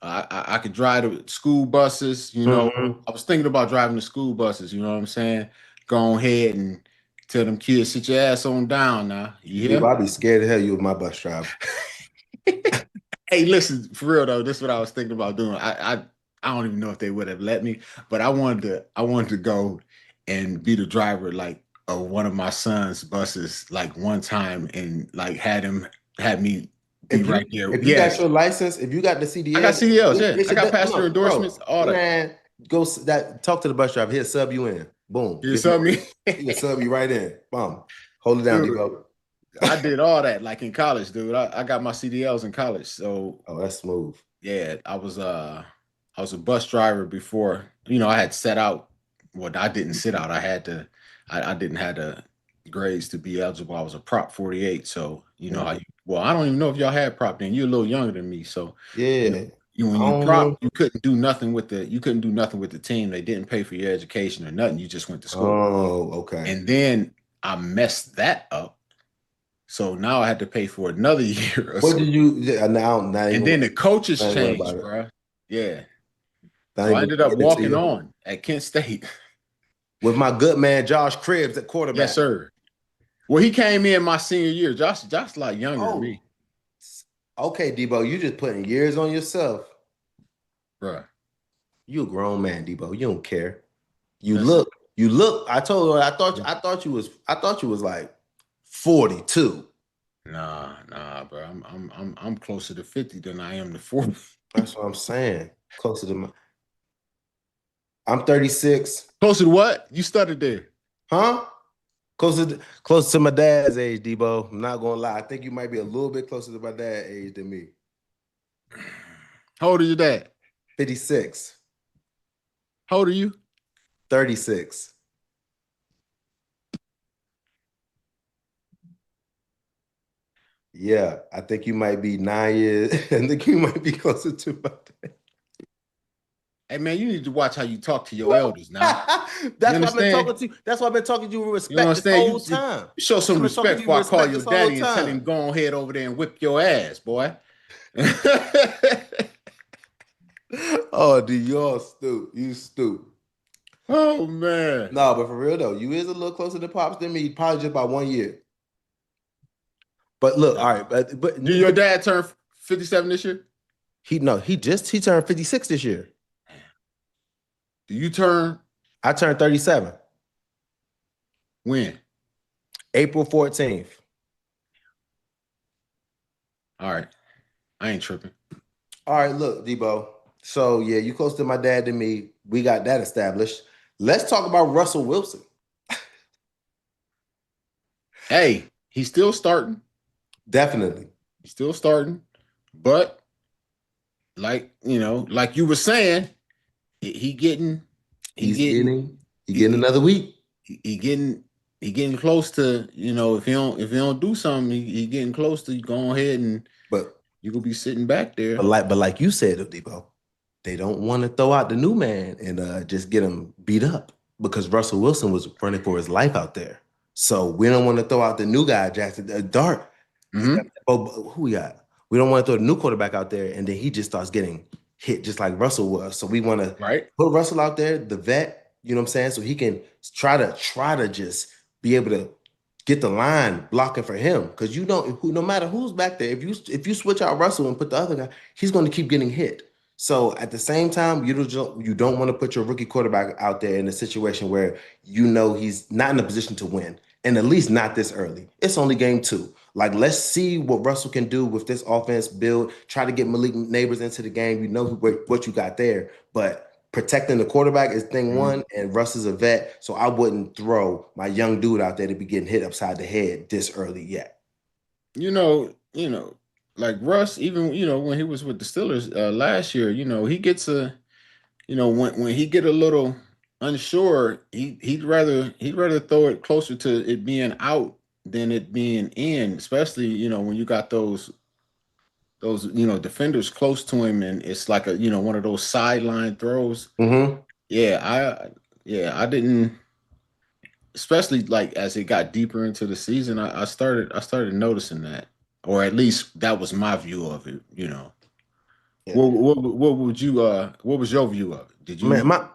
I could drive the school buses. You know, I was thinking about driving the school buses. You know what I'm saying? Go ahead and tell them kids, sit your ass on down now. Yeah, I'd be scared to hell you with my bus driver. Hey, listen, for real though, this is what I was thinking about doing. I don't even know if they would have let me, but I wanted to go and be the driver like of one of my son's buses like one time and like had me be right there. If you got your license, if you got the CDL, I got CDLs, yeah. I got passenger endorsements, all that. Man, talk to the bus driver. He'll sub you in. Boom. He'll sub me. He'll sub you right in. Boom. Hold it down, Deebo. I did all that like in college, dude. I got my CDLs in college. So that's smooth. Yeah, I was a bus driver before. I had set out. Well, I didn't sit out. I didn't have the grades to be eligible. I was a Prop 48. So I don't even know if y'all had Prop then. You're a little younger than me. So yeah. When you prop, you couldn't do nothing with the team. They didn't pay for your education or nothing. You just went to school. Oh, okay. And then I messed that up. So now I had to pay for another year. What did you now? And then the coaches changed, bro. Yeah. So I ended up walking on at Kent State with my good man Josh Cribbs at quarterback. Yes, sir. Well, he came in my senior year. Josh a lot younger than me. Okay, Deebo, you just putting years on yourself, bro. You a grown man, Deebo. You don't care. You look. I told her. I thought you was like 42. Nah, bro. I'm closer to 50 than I am to 40. That's what I'm saying. Closer to I'm 36. Closer to what? You started there. Huh? Closer to my dad's age, Deebo. I'm not gonna lie. I think you might be a little bit closer to my dad's age than me. How old is your dad? 56. How old are you? 36. Yeah, I think you might be 9 years. I think you might be closer to my dad. Hey man, you need to watch how you talk to your elders now. That's why I've been talking to you. That's why I've been talking to you with respect this whole time. You show some respect before I call your daddy and tell him go ahead over there and whip your ass, boy. Oh, dude, you're stupid. You stupid. Oh man. No, but for real though, you is a little closer to Pops than me, probably just by 1 year. But look, all right, but did your dad turn 57 this year? He turned 56 this year. Do you turn? I turned 37. When? April 14th. All right. I ain't tripping. All right, look, Deebo. So, yeah, you closer to my dad than me. We got that established. Let's talk about Russell Wilson. Hey, he's still starting. Definitely. He's still starting. But, like you were saying, He getting another week. He getting close to, if he don't do something, he getting close to going ahead and but you gonna be sitting back there. But like you said, Deebo, they don't want to throw out the new man and just get him beat up because Russell Wilson was running for his life out there. So we don't want to throw out the new guy, Jackson Dart. Mm-hmm. Oh, who we got? We don't want to throw the new quarterback out there, and then he just starts getting hit just like Russell was. So we want to Right. put Russell out there, the vet. You know what I'm saying? So he can try to just be able to get the line blocking for him because no matter who's back there, if you switch out Russell and put the other guy, he's going to keep getting hit. So at the same time, you don't want to put your rookie quarterback out there in a situation where he's not in a position to win, and at least not this early. It's only game two. Like, let's see what Russell can do with this offense build. Try to get Malik Neighbors into the game. You know what you got there, but protecting the quarterback is thing Mm-hmm. one, and Russ is a vet, so I wouldn't throw my young dude out there to be getting hit upside the head this early yet. Like Russ, even when he was with the Steelers last year, he gets when he get a little unsure, he'd rather throw it closer to it being out than it being in, especially when you got those defenders close to him and it's like a one of those sideline throws. Mm-hmm. I didn't, especially like as it got deeper into the season, I started noticing that, or at least that was my view of it. Yeah. What was your view of it? Did Man, you?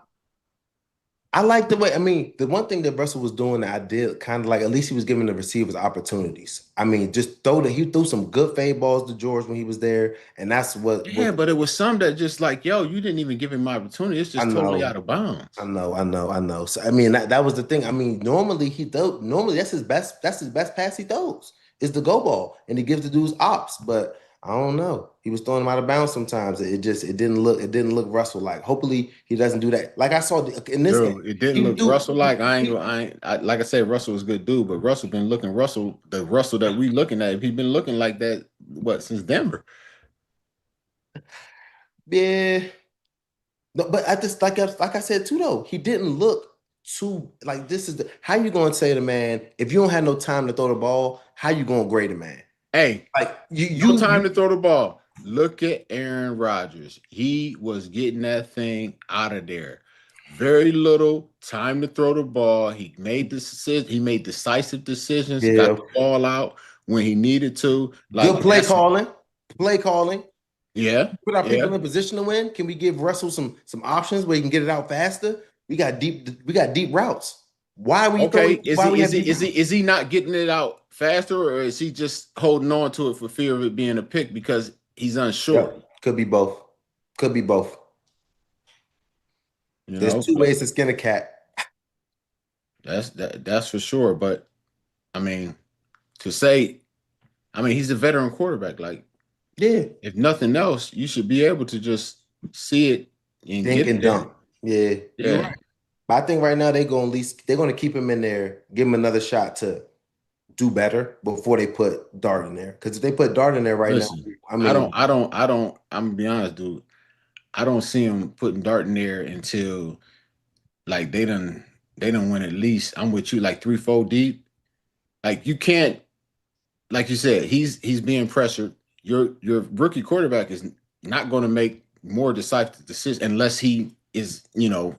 I like the way. I mean, the one thing that Russell was doing that I did kind of like, at least he was giving the receivers opportunities. I mean, he threw some good fade balls to George when he was there, and that's what Yeah, but it was some that just like, yo, you didn't even give him my opportunity. It's I just totally out know. of bounds. I know. So I mean, that was the thing. I mean, normally that's his best pass he throws is the go ball, and he gives the dudes ops. But I don't know. He was throwing them out of bounds sometimes. It didn't look Russell like. Hopefully he doesn't do that. Like I saw in this game, Dude, it didn't he look threw. Russell like. Like I said, Russell was a good dude, but Russell been looking the Russell that we looking at. He been looking like that since Denver. Yeah. No, but at this, like I said too, though, he didn't look too like this is how you gonna say the man if you don't have no time to throw the ball, how you gonna grade a man? Hey, Like you no you time you to throw the ball. Look at Aaron Rodgers. He was getting that thing out of there. Very little time to throw the ball. He made decision. He made decisive decisions. Got yeah, the ball out when he needed to. good Like that's play calling. yeah, Put our yeah. people in position to win. Can we give Russell some options where he can get it out faster? We got deep routes. Why are we Okay. throwing? Is Why he we is have he deep is he routes? is he not getting it out faster, or is he just holding on to it for fear of it being a pick because he's unsure? Yep, could be both. Could be both. You There's know, two ways to skin a cat. that's for sure. But I mean, to say, I mean, he's a veteran quarterback. Like, Yeah, if nothing else, you should be able to just see it and dink get it and there. dunk. Yeah, you're Yeah. right. But I think right now they're gonna keep him in there, give him another shot to do better before they put Dart in there. Because if they put Dart in there right now, Listen, I I don't, mean, I don't, I don't. I'm gonna be honest, dude. I don't see him putting Dart in there until like they don't win at least. I'm with you, like 3-4 deep. Like you can't, like you said, he's being pressured. Your rookie quarterback is not going to make more decisive decisions unless he is,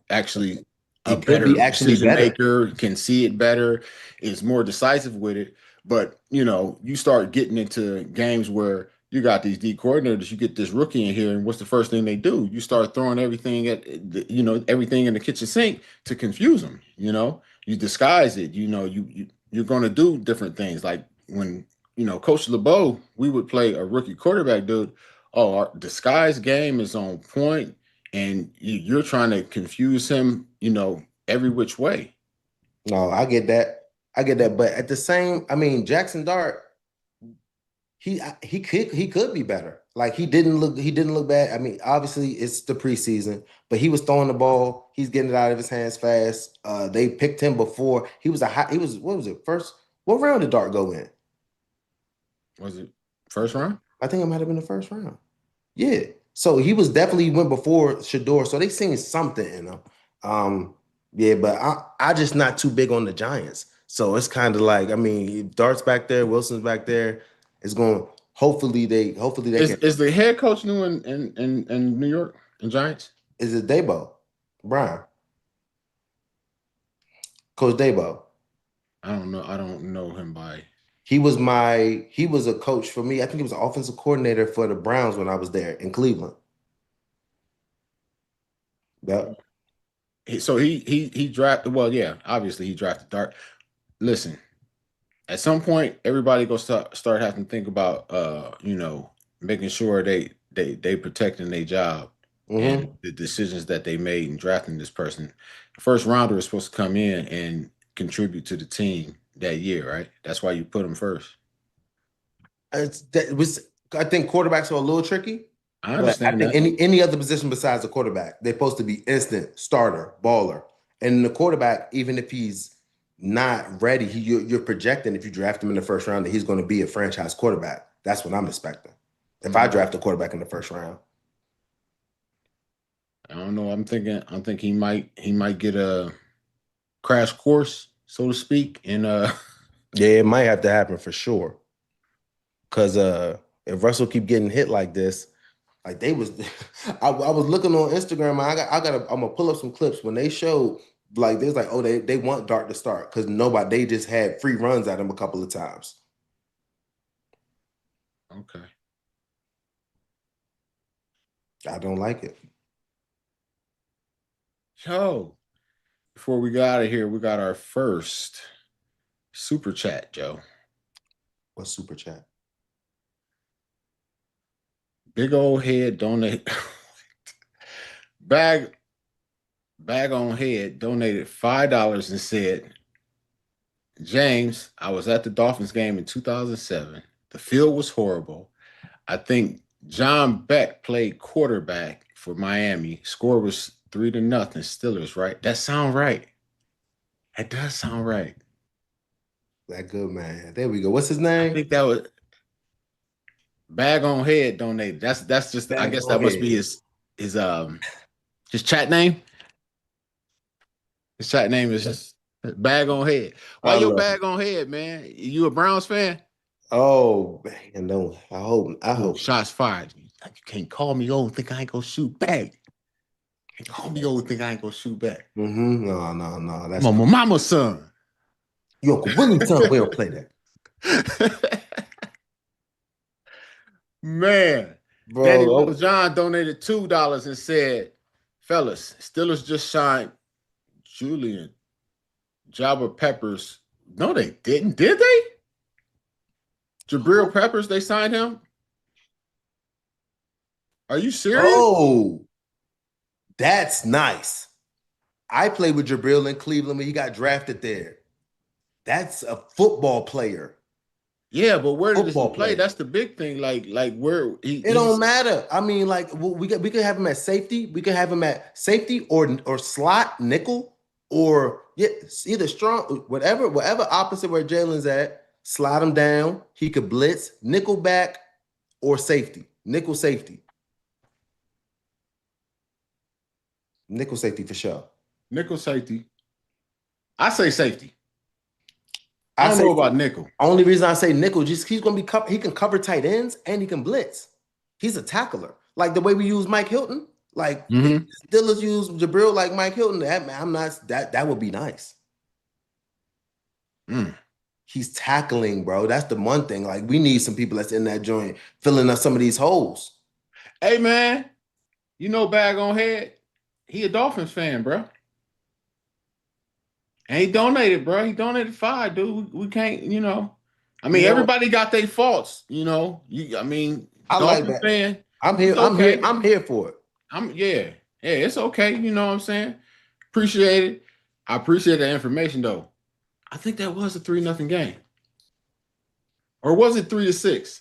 actually a he could better be actually decision better. maker, can see it better, is more decisive with it. But you start getting into games where you got these D coordinators, you get this rookie in here, and what's the first thing they do? You start throwing everything everything in the kitchen sink to confuse them. You disguise it. You're going to do different things. Like when Coach LeBeau, we would play a rookie quarterback, dude. Oh, our disguise game is on point, and you're trying to confuse him, every which way. No, I get that. I get that. But at the same, I mean, Jackson Dart, he could be better. Like he didn't look bad. I mean, obviously it's the preseason, but he was throwing the ball. He's getting it out of his hands fast. They picked him before. He was what was it? First, what round did Dart go in? Was it first round? I think it might have been the first round. Yeah. So he was definitely went before Shedeur. So they seen something in him. Um, yeah, but I just not too big on the Giants. So it's kind of like, I mean, Dart's back there, Wilson's back there. It's going hopefully they Is can is the head coach new in New York? in Giants? Is it Daboll? Brian. Coach Daboll. I don't know. I don't know him by. He was a coach for me. I think he was an offensive coordinator for the Browns when I was there in Cleveland. Yep. So he drafted. Well, yeah, obviously he drafted Dart. Listen, at some point, everybody gonna start having to think about making sure they protecting their job and Mm-hmm. the decisions that they made in drafting this person. The first rounder is supposed to come in and contribute to the team that year, right? That's why you put him first. I think quarterbacks are a little tricky, I but I understand think that. any other position besides a quarterback, they're supposed to be instant starter, baller. And the quarterback, even if he's not ready, you're projecting if you draft him in the first round that he's going to be a franchise quarterback. That's what I'm expecting. If I draft a quarterback in the first round, I don't know. I think he might get a crash course, so to speak, and yeah, it might have to happen for sure. Because if Russell keep getting hit like this, like they was, I was looking on Instagram. And I'm gonna pull up some clips when they showed like there's like, oh, they want Dart to start because they just had free runs at him a couple of times. okay. I don't like it. Yo, before we got out of here, we got our first super chat, Joe. What's super chat? Big old head donate bag bag on head donated $5 and said, James, I was at the Dolphins game in 2007. The field was horrible. I think John Beck played quarterback for Miami. Score was 3-0 Steelers, right? That sound right. That does sound right. That good man. There we go. What's his I name? think that was bag on head donated. That's just I Bag guess on that must be head. his chat name. His chat name is just bag on head. Why I your love bag it. on head, man? You a Browns fan? Oh man, no. I Oh, hope. shots fired. You can't call me old and think I ain't gonna shoot back. Can't call me old and think I ain't gonna shoot back. No, no, no. That's I'm my crazy. mama's son. Your Uncle Willie's son. We don't play that, Man, Danny bro. Little John donated $2 and said, fellas, Steelers just signed Julian Jabba Peppers. No, they didn't, did they? Jabril Peppers, they signed him? Are you serious? Oh, that's nice. I played with Jabril in Cleveland when he got drafted there. That's a football player. Yeah, but where does he Football play? player. That's the big thing. Like where It don't he's matter. I mean, like we could have him at safety. We could have him at safety or slot nickel or yeah, either strong whatever opposite where Jalen's at. Slide him down. He could blitz nickel back or safety. Nickel safety for sure. nickel safety. I say safety. I I don't say know about nickel. only reason I say nickel, just he's gonna be he can cover tight ends and he can blitz. He's a tackler. Like the way we use Mike Hilton. Like if Mm-hmm. Steelers use Jabril like Mike Hilton, I'm not that would be nice. Mm. He's tackling, bro. That's the one thing. Like we need some people that's in that joint filling up some of these holes. Hey man, you know bag on head. He a Dolphins fan, bro. And he donated, bro. He donated 5, dude. We can't, I You mean, know, everybody got their faults, I mean, I like Dolphins that. fan, I'm it's here. okay. I'm here for it. Yeah. Yeah, it's okay. You know what I'm saying? Appreciate it. I appreciate the information though. I think that was a 3-0 game. Or was it 3-6?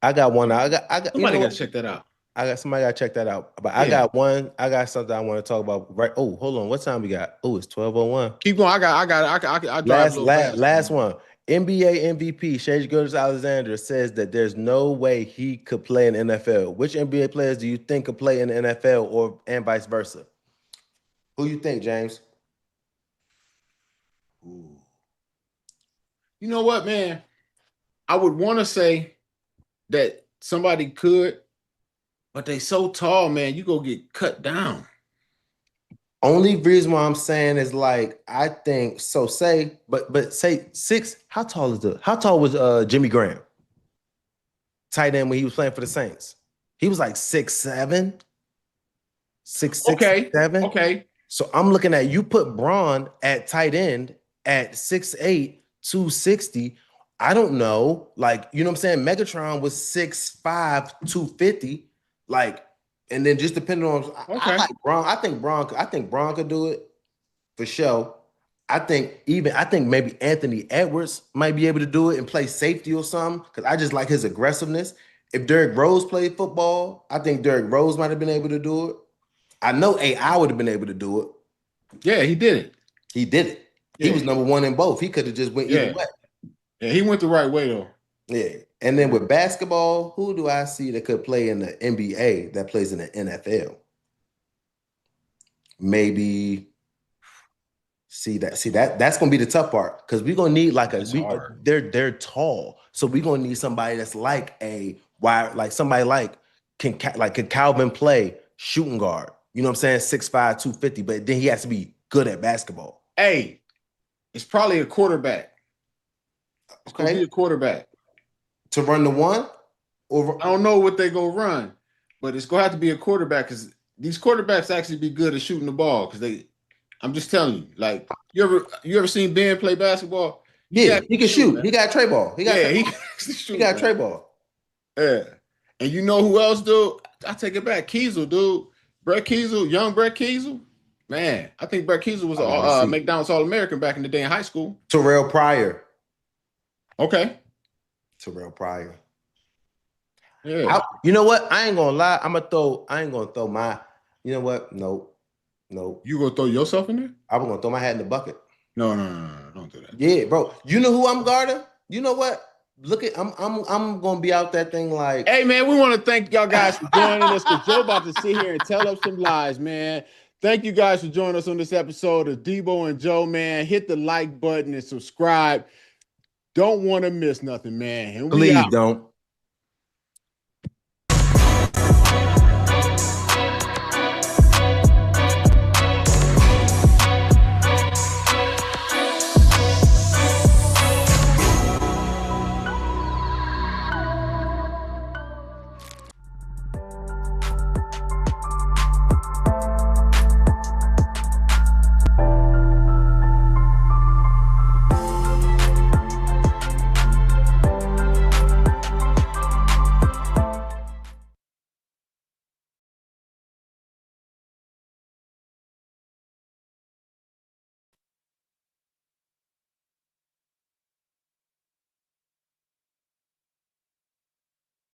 I got one. I got. You Somebody know got what? to check that out. I got somebody got to check that out. But I Yeah. got one. I got something I want to talk about. Right. Oh, hold on. What time we got? Oh, it's 12:01. Keep going. I drive a little fast. Last one. NBA MVP Shedeur Alexander says that there's no way he could play in the NFL. Which NBA players do you think could play in the NFL or and vice versa? Who you think, James? Ooh. You know what, man? I would want to say that somebody could, But they so tall, man. You go get cut down. Only reason why I'm saying is like I think so. Say 6. How tall was Jimmy Graham, tight end when he was playing for the Saints? He was like 6'7", 6'6", Okay. 6'7". Okay. So I'm looking at you put Braun at tight end at 6'8", 260. I don't know. Like, you know what I'm saying? Megatron was 6'5", 250. Like, and then just depending on I Okay. like Braun. I think Braun could do it for sure. I think maybe Anthony Edwards might be able to do it and play safety or something. Because I just like his aggressiveness. If Derrick Rose played football, I think Derrick Rose might have been able to do it. I know AI would have been able to do it. Yeah, he did it. He did it. He was Yeah. number one in both. He could have just went either Yeah. way. Yeah, he went the right way though. Yeah. And then with basketball, who do I see that could play in the NBA that plays in the NFL? Maybe that's gonna be the tough part because we're gonna need like they're tall, so we're gonna need somebody that's like a wide, like somebody like can Calvin play shooting guard. You know what I'm saying? 6'5", 250, but then he has to be good at basketball. Hey, it's probably a quarterback. It's gonna be Okay, a quarterback. to run the one, or I don't know what they're gonna run, but it's gonna have to be a quarterback because these quarterbacks actually be good at shooting the ball. Because I'm just telling you, like you ever seen Ben play basketball? He yeah, he actually can shoot, shoot. man. He got Trey ball. Yeah, he can actually He shoot, got man. Trey ball. Yeah, and you know who else, dude? I take it back, Kiesel, dude. Brett Kiesel, young Brett Kiesel. Man, I think Brett Kiesel was I a gotta see McDonald's All-American back in the day in high school. Terrell Pryor. Okay. Terrell Pryor. Yeah. You know what? I ain't gonna lie. I ain't gonna throw my. You know what? Nope. Nope. You gonna throw yourself in there? I'm gonna throw my hat in the bucket. No, don't do that. Yeah, bro. You know who I'm guarding? You know what? Look at I'm gonna be out that thing like. Hey man, we want to thank y'all guys for joining us because Joe about to sit here and tell us some lies, man. Thank you guys for joining us on this episode of Deebo and Joe, man. Hit the like button and subscribe. Don't want to miss nothing, man. And we Please out. don't.